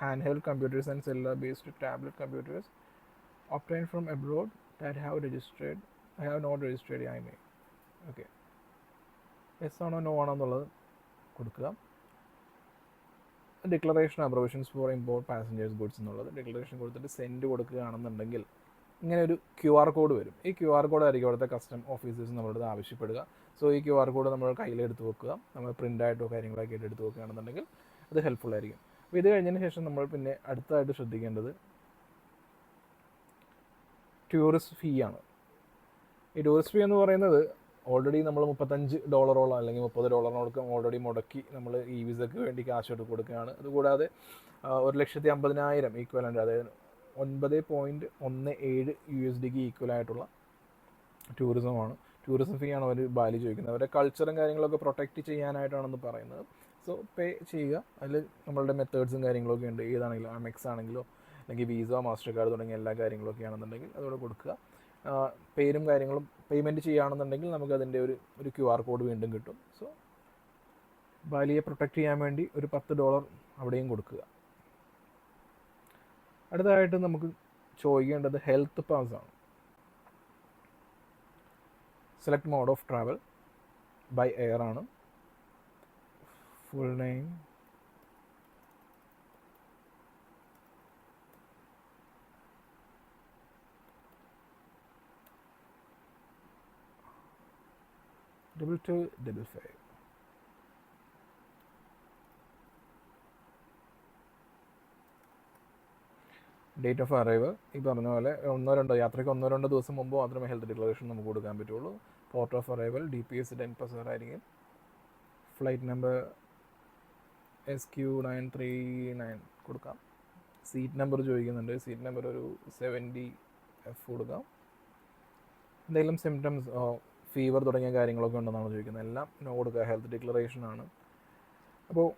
hand held computers and cellular based tablet computers obtained from abroad that have not registered IMEI. Okay, yes ആണോ നോ ആണോ എന്നുള്ളത് കൊടുക്കുക. Declaration provisions for import passengers goods എന്നുള്ളത് ഡിക്ലറേഷൻ കൊടുത്തിട്ട് സെൻഡ് കൊടുക്കുകയാണെന്നുണ്ടെങ്കിൽ ഇങ്ങനെ ഒരു QR കോഡ് വരും. ഈ QR കോഡ് ആയിരിക്കും അവിടുത്തെ കസ്റ്റം ഓഫീസേഴ്സ് നമ്മളോട് ആവശ്യപ്പെടുക. സോ ഈ QR കോഡ് നമ്മൾ കയ്യിലെടുത്ത് വെക്കുക, നമ്മൾ പ്രിൻ്റായിട്ടോ കാര്യങ്ങളൊക്കെ ആയിട്ട് എടുത്ത് വെക്കുകയാണെന്നുണ്ടെങ്കിൽ അത് ഹെൽപ്ഫുൾ ആയിരിക്കും. അപ്പോൾ ഇത് കഴിഞ്ഞതിന് ശേഷം നമ്മൾ പിന്നെ അടുത്തതായിട്ട് ശ്രദ്ധിക്കേണ്ടത് ടൂറിസ്റ്റ് ഫീ ആണ്. ഈ ടൂറിസ്റ്റ് ഫീ എന്ന് പറയുന്നത് ഓൾറെഡി നമ്മൾ $35 അല്ലെങ്കിൽ $30 ഓൾറെഡി മുടക്കി നമ്മൾ ഈ വിസയ്ക്ക് വേണ്ടി കാശ് എടുത്ത് കൊടുക്കുകയാണ്. അതുകൂടാതെ 1,50,000 ഈക്വലൻ്റ്, അതായത് 9.17 USD ഈക്വലായിട്ടുള്ള ടൂറിസമാണ്, ടൂറിസം ഫീ ആണ് അവർ ബാലി ചോദിക്കുന്നത്. അവരുടെ കൾച്ചറും കാര്യങ്ങളൊക്കെ പ്രൊട്ടക്റ്റ് ചെയ്യാനായിട്ടാണെന്ന് പറയുന്നത്. സോ പേ ചെയ്യുക. അതിൽ നമ്മളുടെ മെത്തേഡ്സും കാര്യങ്ങളൊക്കെ ഉണ്ട്, ഏതാണെങ്കിലും അമെക്സ് ആണെങ്കിലോ അല്ലെങ്കിൽ വിസ, മാസ്റ്റർ കാർഡ് തുടങ്ങിയ എല്ലാ കാര്യങ്ങളൊക്കെ ആണെന്നുണ്ടെങ്കിൽ അതോടെ കൊടുക്കുക. പേരും കാര്യങ്ങളും പേയ്മെൻറ്റ് ചെയ്യുകയാണെന്നുണ്ടെങ്കിൽ നമുക്ക് അതിൻ്റെ ഒരു QR കോഡ് വീണ്ടും കിട്ടും. സോ ബാലിയെ പ്രൊട്ടക്റ്റ് ചെയ്യാൻ വേണ്ടി ഒരു $10 അവിടെയും കൊടുക്കുക. അടുത്തതായിട്ട് നമുക്ക് ചോദിക്കേണ്ടത് ഹെൽത്ത് പാസ് ആണ്. Select mode of travel, by air ആണ്. Full name, $2255. Date of arrival ഈ പറഞ്ഞ പോലെ യാത്രയ്ക്ക് 1-2 ദിവസം മുമ്പ് മാത്രമേ ഹെൽത്ത് ഡിക്ലറേഷൻ നമുക്ക് കൊടുക്കാൻ പറ്റുള്ളൂ. പോർട്ട് ഓഫ് അറൈവൽ DPS 10% ആയിരിക്കും. ഫ്ലൈറ്റ് നമ്പർ SQ939 കൊടുക്കാം. സീറ്റ് നമ്പർ ചോദിക്കുന്നുണ്ട്, സീറ്റ് നമ്പർ ഒരു 70F കൊടുക്കാം. എന്തെങ്കിലും സിംറ്റംസ്, ഫീവർ തുടങ്ങിയ കാര്യങ്ങളൊക്കെ ഉണ്ടെന്നാണ് ചോദിക്കുന്നത്, എല്ലാം നോ കൊടുക്കുക. ഹെൽത്ത് ഡിക്ലറേഷൻ ആണ്. അപ്പോൾ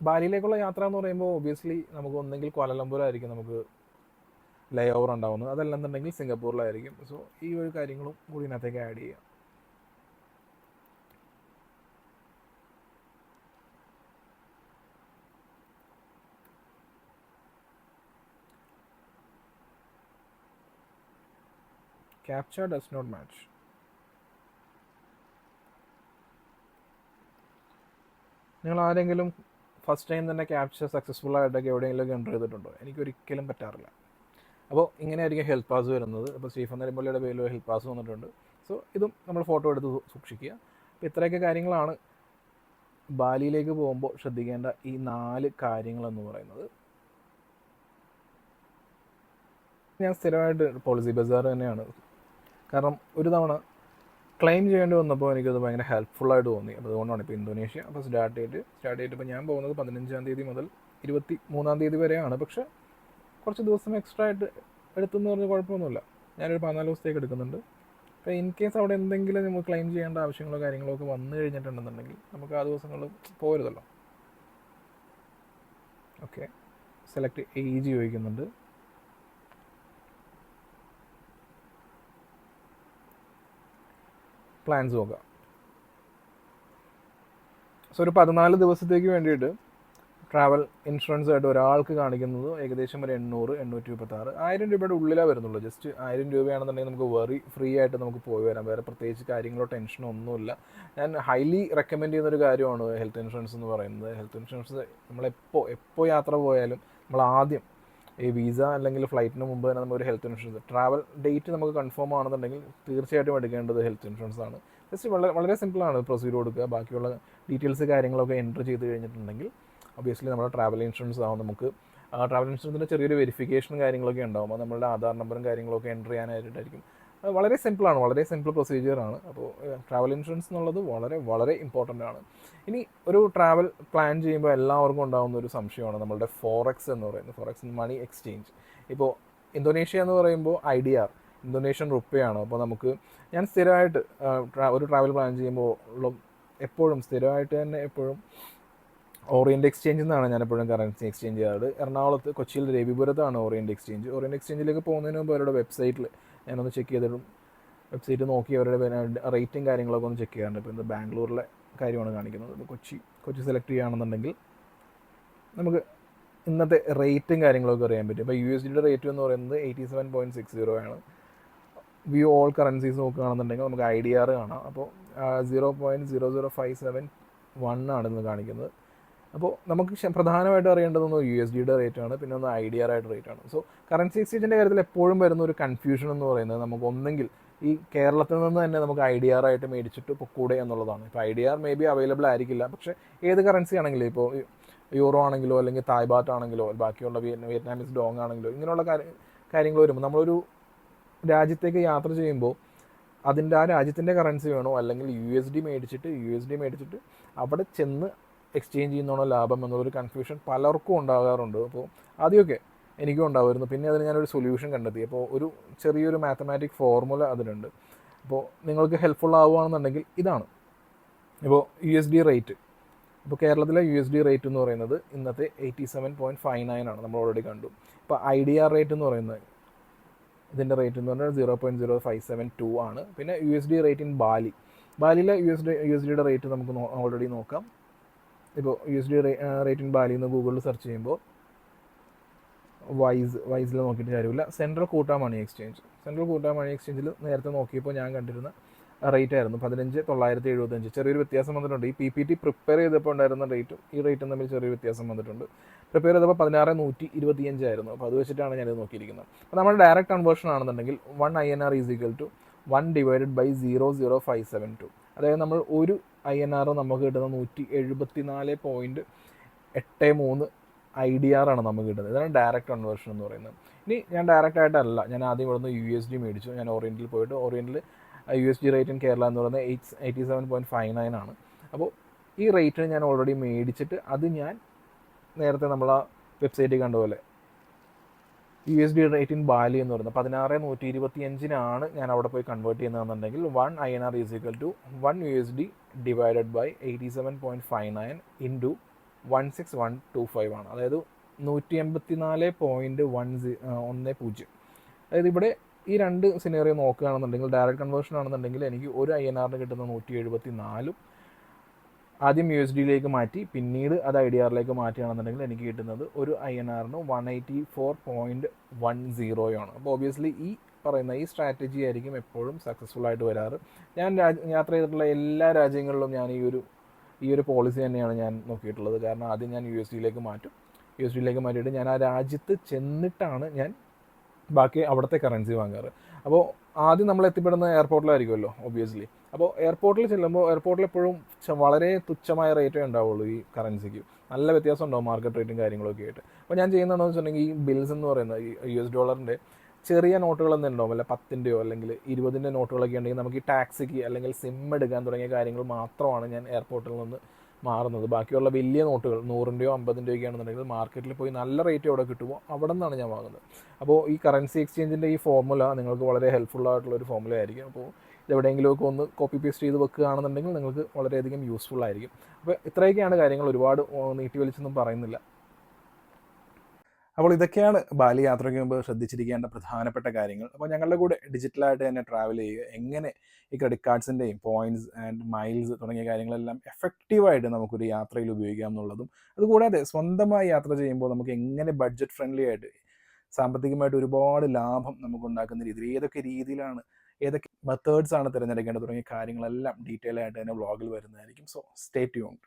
ബാലിയിലേക്കുള്ള യാത്ര എന്ന് പറയുമ്പോൾ ഒബ്വിയസ്ലി നമുക്ക് ഒന്നെങ്കിൽ ക്വാലലംപൂരായിരിക്കും നമുക്ക് ലേ ഓവർ ഉണ്ടാവുന്നത്, അതല്ലെന്നുണ്ടെങ്കിൽ സിംഗപ്പൂരിലായിരിക്കും. സോ ഈ ഒരു കാര്യങ്ങളും കൂടി ഇതിനകത്തേക്ക് ആഡ് ചെയ്യാം. Captcha does not match. നിങ്ങൾ ആരെങ്കിലും ഫസ്റ്റ് ടൈം തന്നെ ക്യാപ്ചർ സക്സസ്ഫുൾ ആയിട്ടൊക്കെ എവിടെയെങ്കിലുമൊക്കെ എൻ്റർ ചെയ്തിട്ടുണ്ടോ? എനിക്കൊരിക്കലും പറ്റാറില്ല. അപ്പോൾ ഇങ്ങനെയായിരിക്കും ഹെൽത്ത് പാസ് വരുന്നത്. അപ്പോൾ സ്റ്റീഫൻ നെടുമ്പള്ളിയുടെ പേരിൽ ഹെൽത്ത് പാസ് വന്നിട്ടുണ്ട്. സോ ഇതും നമ്മൾ ഫോട്ടോ എടുത്ത് സൂക്ഷിക്കുക. അപ്പോൾ ഇത്രയൊക്കെ കാര്യങ്ങളാണ് ബാലിയിലേക്ക് പോകുമ്പോൾ ശ്രദ്ധിക്കേണ്ട ഈ 4 കാര്യങ്ങളെന്ന് പറയുന്നത്. ഞാൻ സ്ഥിരമായിട്ട് പോളിസി ബസാർ തന്നെയാണ്, കാരണം ഒരു തവണ ക്ലെയിം ചെയ്യേണ്ടി വന്നപ്പോൾ എനിക്കത് ഭയങ്കര ഹെൽപ്ഫുള്ളായിട്ട് തോന്നി. അപ്പോൾ അതുകൊണ്ടാണ് ഇപ്പോൾ ഇന്തോനേഷ്യ. അപ്പോൾ സ്റ്റാർട്ട് ഡേറ്റ് ഇപ്പോൾ ഞാൻ പോകുന്നത് 15-ാം തീയതി മുതൽ 23-ാം തീയതി വരെയാണ്. പക്ഷേ കുറച്ച് ദിവസം എക്സ്ട്രാ ആയിട്ട് എടുത്തെന്ന് പറഞ്ഞാൽ കുഴപ്പമൊന്നുമില്ല. ഞാനൊരു 14 ദിവസത്തേക്ക് എടുക്കുന്നുണ്ട്. അപ്പോൾ ഇൻ കേസ് അവിടെ എന്തെങ്കിലും നമുക്ക് ക്ലെയിം ചെയ്യേണ്ട ആവശ്യങ്ങളോ കാര്യങ്ങളോ ഒക്കെ വന്നു കഴിഞ്ഞിട്ടുണ്ടെന്നുണ്ടെങ്കിൽ നമുക്ക് ആ ദിവസങ്ങൾ പോരുതല്ലോ. ഓക്കെ, സെലക്ട് ഏജ് ചോദിക്കുന്നുണ്ട്. പ്ലാൻസ് നോക്കാം. സോ ഒരു 14 ദിവസത്തേക്ക് വേണ്ടിയിട്ട് ട്രാവൽ ഇൻഷുറൻസ് ആയിട്ട് ഒരാൾക്ക് കാണിക്കുന്നത് ഏകദേശം ഒരു 800-836 1000 രൂപയുടെ ഉള്ളിലാണ് വരുന്നുള്ളൂ. ജസ്റ്റ് 1000 രൂപയാണെന്നുണ്ടെങ്കിൽ നമുക്ക് വെറി ഫ്രീ ആയിട്ട് നമുക്ക് പോയി വരാം. വേറെ പ്രത്യേകിച്ച് കാര്യങ്ങളോ ടെൻഷനോ ഒന്നുമില്ല. ഞാൻ ഹൈലി റെക്കമെൻഡ് ചെയ്യുന്നൊരു കാര്യമാണ് ഹെൽത്ത് ഇൻഷുറൻസ് എന്ന് പറയുന്നത്. ഹെൽത്ത് ഇൻഷുറൻസ് നമ്മളെപ്പോൾ യാത്ര പോയാലും നമ്മൾ ആദ്യം ഈ വിസ അല്ലെങ്കിൽ ഫ്ലൈറ്റിന് മുമ്പ് തന്നെ നമ്മളൊരു ഹെൽത്ത് ഇൻഷുറൻസ്, ട്രാവൽ ഡേറ്റ് നമുക്ക് കൺഫേം ആണെന്നുണ്ടെങ്കിൽ തീർച്ചയായിട്ടും എടുക്കേണ്ടത് ഹെൽത്ത് ഇൻഷുറൻസ് ആണ്. ജസ്റ്റ് വളരെ സിമ്പിളാണ് പ്രൊസീഡ് കൊടുക്കുക. ബാക്കിയുള്ള ഡീറ്റെയിൽസ് കാര്യങ്ങളൊക്കെ എൻ്റർ ചെയ്ത് കഴിഞ്ഞിട്ടുണ്ടെങ്കിൽ ഒബിയസ്ലി നമ്മുടെ ട്രാവൽ ഇൻഷുറൻസ് ആവും. നമുക്ക് ട്രാവൽ ഇൻഷുറൻസിൻ്റെ ചെറിയൊരു വെരിഫിക്കേഷനും കാര്യങ്ങളൊക്കെ ഉണ്ടാവും. അത് നമ്മളുടെ ആധാർ നമ്പറും കാര്യങ്ങളൊക്കെ എൻ്റർ ചെയ്യാനായിട്ടായിരിക്കും. വളരെ സിമ്പിളാണ്, വളരെ സിമ്പിൾ പ്രൊസീജിയറാണ്. അപ്പോൾ ട്രാവൽ ഇൻഷുറൻസ് എന്നുള്ളത് വളരെ വളരെ ഇമ്പോർട്ടൻ്റ് ആണ്. ഇനി ഒരു ട്രാവൽ പ്ലാൻ ചെയ്യുമ്പോൾ എല്ലാവർക്കും ഉണ്ടാകുന്ന ഒരു സംശയമാണ് നമ്മളുടെ ഫോറക്സ് എന്ന് പറയുന്നത്. Forex money exchange. ഇപ്പോൾ ഇന്തോനേഷ്യ എന്ന് പറയുമ്പോൾ IDR, ഇന്തോനേഷ്യൻ റുപ്പയാണ്. അപ്പോൾ നമുക്ക് ഞാൻ സ്ഥിരമായിട്ട് ഒരു ട്രാവൽ പ്ലാൻ ചെയ്യുമ്പോൾ എപ്പോഴും സ്ഥിരമായിട്ട് തന്നെ എപ്പോഴും ഓറിയൻ്റ് എക്സ്ചേഞ്ചിൽ നിന്നാണ് ഞാൻ എപ്പോഴും കറൻസി എക്സ്ചേഞ്ച് ചെയ്യാറ്. എറണാകുളത്ത്, കൊച്ചിയിൽ രവിപുരത്താണ് ഓറിയൻ്റ് എക്സ്ചേഞ്ച്. ഓറിയൻ്റ് എക്സ്ചേഞ്ചിലേക്ക് പോകുന്നതിന് മുമ്പ് അവരുടെ വെബ്സൈറ്റിൽ ഞാനൊന്ന് ചെക്ക് ചെയ്തിടും. വെബ്സൈറ്റ് നോക്കി അവരുടെ റേറ്റും കാര്യങ്ങളൊക്കെ ഒന്ന് ചെക്ക് ചെയ്യാറുണ്ട്. ഇപ്പോൾ ഇന്ന് ബാംഗ്ലൂരിലെ കാര്യമാണ് കാണിക്കുന്നത്. ഇപ്പോൾ കൊച്ചി സെലക്ട് ചെയ്യുകയാണെന്നുണ്ടെങ്കിൽ നമുക്ക് ഇന്നത്തെ റേറ്റും കാര്യങ്ങളൊക്കെ അറിയാൻ പറ്റും. ഇപ്പോൾ USDയുടെ റേറ്റ് എന്ന് പറയുന്നത് 87.60 ആണ്. വ്യൂ ഓൾ കറൻസീസ് നോക്കുകയാണെന്നുണ്ടെങ്കിൽ നമുക്ക് IDR കാണാം. അപ്പോൾ 0.00571 ആണെന്ന് കാണിക്കുന്നത്. അപ്പോൾ നമുക്ക് പ്രധാനമായിട്ട് അറിയേണ്ടതൊന്ന് USDയുടെ റേറ്റാണ്, പിന്നെ ഒന്ന് IDR ആയിട്ട് റേറ്റാണ്. സോ കറൻസി എക്സ്ചേഞ്ചിൻ്റെ കാര്യത്തിൽ എപ്പോഴും വരുന്ന ഒരു കൺഫ്യൂഷൻ എന്ന് പറയുന്നത് നമുക്ക് ഒന്നെങ്കിൽ ഈ കേരളത്തിൽ നിന്ന് തന്നെ നമുക്ക് IDR ആയിട്ട് മേടിച്ചിട്ട് പൊക്കൂടെ എന്നുള്ളതാണ്. ഇപ്പോൾ IDR മേ ബി അവൈലബിൾ ആയിരിക്കില്ല, പക്ഷേ ഏത് കറൻസി ആണെങ്കിലും, ഇപ്പോൾ യൂറോ ആണെങ്കിലോ അല്ലെങ്കിൽ തായ് ബാറ്റ് ആണെങ്കിലോ ബാക്കിയുള്ള വിയറ്റ്നാമീസ് ഡോങ് ആണെങ്കിലോ ഇങ്ങനെയുള്ള കാര്യങ്ങൾ വരുമ്പോൾ നമ്മളൊരു രാജ്യത്തേക്ക് യാത്ര ചെയ്യുമ്പോൾ അതിൻ്റെ ആ രാജ്യത്തിൻ്റെ കറൻസി വേണോ അല്ലെങ്കിൽ USD മേടിച്ചിട്ട് അവിടെ ചെന്ന് എക്സ്ചേഞ്ച് ചെയ്യുന്നതാണോ ലാഭം എന്നുള്ളൊരു കൺഫ്യൂഷൻ പലർക്കും ഉണ്ടാകാറുണ്ട്. അപ്പോൾ ആദ്യമൊക്കെ എനിക്കും ഉണ്ടാവുമായിരുന്നു. പിന്നെ അതിന് ഞാനൊരു സൊല്യൂഷൻ കണ്ടെത്തി. അപ്പോൾ ഒരു ചെറിയൊരു മാത്തമാറ്റിക് ഫോർമുല അതിനുണ്ട്. അപ്പോൾ നിങ്ങൾക്ക് ഹെൽപ്ഫുൾ ആവുകയാണെന്നുണ്ടെങ്കിൽ ഇതാണ്. ഇപ്പോൾ USD റേറ്റ്, ഇപ്പോൾ കേരളത്തിലെ USD റേറ്റ് എന്ന് പറയുന്നത് ഇന്നത്തെ 87.59 ആണ്, നമ്മൾ ഓൾറെഡി കണ്ടു. ഇപ്പോൾ IDR റേറ്റ് എന്ന് പറയുന്നത്, ഇതിൻ്റെ റേറ്റ് എന്ന് പറഞ്ഞാൽ 0.0572 ആണ്. പിന്നെ USD റേറ്റ് ഇൻ ബാലിയിലെ USDയുടെ റേറ്റ് നമുക്ക് ഓൾറെഡി നോക്കാം. ഇപ്പോൾ USD റേറ്റ് ഇൻ ബാലി എന്ന് ഗൂഗിളിൽ സെർച്ച് ചെയ്യുമ്പോൾ വൈസിൽ നോക്കിയിട്ട് കാര്യമില്ല, സെൻട്രൽ കൂട്ടാ മണി എക്സ്ചേഞ്ചിൽ നേരത്തെ നോക്കിയപ്പോൾ ഞാൻ കണ്ടിരുന്ന റേറ്റ് ആയിരുന്നു 15,975. ചെറിയൊരു വ്യത്യാസം വന്നിട്ടുണ്ട്. ഈ PPT പ്രിപ്പയർ ചെയ്തപ്പോൾ ഉണ്ടായിരുന്ന റേറ്റും ഈ റേറ്റും തമ്മിൽ ചെറിയൊരു വ്യത്യാസം വന്നിട്ടുണ്ട്. പ്രിപ്പയർ ചെയ്തപ്പോൾ 16,125 ആയിരുന്നു. അപ്പോൾ അത് വെച്ചിട്ടാണ് ഞാനിത് നോക്കിയിരിക്കുന്നത്. അപ്പോൾ നമ്മുടെ ഡയറക്റ്റ് കൺവേർഷൻ ആണെന്നുണ്ടെങ്കിൽ 1 INR is equal to 1 divided by 0.0572. അതായത് നമ്മൾ ഒരു INR നമുക്ക് കിട്ടുന്ന 174.83 IDR ആണ് നമുക്ക് കിട്ടുന്നത്. ഇതാണ് ഡയറക്റ്റ് കൺവേർഷൻ എന്ന് പറയുന്നത്. ഇനി ഞാൻ ഡയറക്റ്റ് ആയിട്ടല്ല, ഞാൻ ആദ്യം ഇവിടുന്ന് USD മേടിച്ചു. ഞാൻ ഓറിയൻറ്റിൽ പോയിട്ട്, ഓറിയൻറ്റിൽ USD റേറ്റ് ഇൻ കേരള എന്ന് പറയുന്നത് 87.59 ആണ്. അപ്പോൾ ഈ റേറ്റിന് ഞാൻ ഓൾറെഡി മേടിച്ചിട്ട് അത് ഞാൻ നേരത്തെ നമ്മൾ ആ വെബ്സൈറ്റിൽ കണ്ട പോലെ USD റേറ്റ് ഇൻ ബാലി എന്ന് പറയുന്നത് 16,125 ഞാൻ അവിടെ പോയി കൺവേർട്ട് ചെയ്യുന്നതെന്നുണ്ടെങ്കിൽ 1 INR is equal to 1 USD divided by 87.59 into 16125 ആണ്. അതായത് 184.10. അതായത് ഇവിടെ ഈ രണ്ട് സിനേറിയോ നോക്കുകയാണെന്നുണ്ടെങ്കിൽ, ഡയറക്റ്റ് കൺവേർഷൻ ആണെന്നുണ്ടെങ്കിൽ എനിക്ക് ഒരു INRന് കിട്ടുന്ന 174 ആദ്യം USDയിലേക്ക് മാറ്റി പിന്നീട് അത് IDRയിലേക്ക് മാറ്റുകയാണെന്നുണ്ടെങ്കിൽ എനിക്ക് കിട്ടുന്നത് ഒരു INRന് 184.10 ആണ്. അപ്പോൾ ഒബിയസ്ലി ഈ പറയുന്ന ഈ സ്ട്രാറ്റജി ആയിരിക്കും എപ്പോഴും സക്സസ്ഫുൾ ആയിട്ട് വരാറ്. ഞാൻ യാത്ര ചെയ്തിട്ടുള്ള എല്ലാ രാജ്യങ്ങളിലും ഞാൻ ഈ ഒരു പോളിസി തന്നെയാണ് ഞാൻ നോക്കിയിട്ടുള്ളത്. കാരണം ആദ്യം ഞാൻ USDയിലേക്ക് മാറ്റിയിട്ട് ഞാൻ ആ രാജ്യത്ത് ചെന്നിട്ടാണ് ഞാൻ ബാക്കി അവിടുത്തെ കറൻസി വാങ്ങാറ്. അപ്പോൾ ആദ്യം നമ്മൾ എത്തിപ്പെടുന്ന എയർപോർട്ടിലായിരിക്കുമല്ലോ ഒബ്വിയസ്ലി. അപ്പോൾ എയർപോർട്ടിൽ ചെല്ലുമ്പോൾ എയർപോർട്ടിൽ എപ്പോഴും വളരെ തുച്ഛമായ റേറ്റേ ഉണ്ടാവുള്ളൂ ഈ കറൻസിക്ക്. നല്ല വ്യത്യാസം ഉണ്ടാവും മാർക്കറ്റ് റേറ്റും കാര്യങ്ങളൊക്കെ ആയിട്ട്. അപ്പോൾ ഞാൻ ചെയ്യുന്നതെന്ന് വെച്ചിട്ടുണ്ടെങ്കിൽ ഈ ബിൽസ് എന്ന് പറയുന്നത് ഈ US ഡോളറിൻ്റെ ചെറിയ നോട്ടുകളൊന്നും ഉണ്ടാവും, അല്ല 10-ൻ്റെയോ അല്ലെങ്കിൽ 20-ൻ്റെ നോട്ടുകളൊക്കെ ഉണ്ടെങ്കിൽ നമുക്ക് ഈ ടാക്സിക്ക് അല്ലെങ്കിൽ സിം എടുക്കാൻ തുടങ്ങിയ കാര്യങ്ങൾ മാത്രമാണ് ഞാൻ എയർപോർട്ടിൽ നിന്ന് മാറുന്നത്. ബാക്കിയുള്ള വലിയ നോട്ടുകൾ 100-ൻ്റെയോ 50-ൻ്റെയോ ഒക്കെ ആണെന്നുണ്ടെങ്കിൽ മാർക്കറ്റിൽ പോയി നല്ല റേറ്റ് എവിടെ കിട്ടുമോ അവിടെ നിന്നാണ് ഞാൻ വാങ്ങുന്നത്. അപ്പോൾ ഈ കറൻസി എക്സ്ചേഞ്ചിൻ്റെ ഈ ഫോർമുല നിങ്ങൾക്ക് വളരെ ഹെൽപ്ഫുൾ ആയിട്ടുള്ളൊരു ഫോർമുല ആയിരിക്കും. അപ്പോൾ ഇതെവിടെയെങ്കിലുമൊക്കെ ഒന്ന് കോപ്പി പേസ്റ്റ് ചെയ്ത് വെക്കുകയാണെന്നുണ്ടെങ്കിൽ നിങ്ങൾക്ക് വളരെയധികം യൂസ്ഫുൾ ആയിരിക്കും. അപ്പോൾ ഇത്രയൊക്കെയാണ് കാര്യങ്ങൾ, ഒരുപാട് നീട്ടി വലിച്ചൊന്നും പറയുന്നില്ല. അപ്പോൾ ഇതൊക്കെയാണ് ബാലി യാത്രയ്ക്ക് മുമ്പ് ശ്രദ്ധിച്ചിരിക്കേണ്ട പ്രധാനപ്പെട്ട കാര്യങ്ങൾ. അപ്പോൾ ഞങ്ങളുടെ കൂടെ ഡിജിറ്റലായിട്ട് തന്നെ ട്രാവൽ ചെയ്യുക, എങ്ങനെ ഈ ക്രെഡിറ്റ് കാർഡ്സിൻ്റെയും പോയിൻറ്റ്സ് ആൻഡ് മൈൽസ് തുടങ്ങിയ കാര്യങ്ങളെല്ലാം എഫക്റ്റീവായിട്ട് നമുക്കൊരു യാത്രയിൽ ഉപയോഗിക്കാം എന്നുള്ളതും, അതുകൂടാതെ സ്വന്തമായി യാത്ര ചെയ്യുമ്പോൾ നമുക്ക് എങ്ങനെ ബഡ്ജറ്റ് ഫ്രണ്ട്ലി ആയിട്ട് സാമ്പത്തികമായിട്ട് ഒരുപാട് ലാഭം നമുക്ക് ഉണ്ടാക്കുന്ന രീതിയിൽ ഏതൊക്കെ രീതിയിലാണ്, ഏതൊക്കെ മെത്തേഡ്സ് ആണ് തിരഞ്ഞെടുക്കേണ്ടത് തുടങ്ങിയ കാര്യങ്ങളെല്ലാം ഡീറ്റെയിൽ ആയിട്ട് തന്നെ വ്ളോഗിൽ വരുന്നതായിരിക്കും. So stay tuned.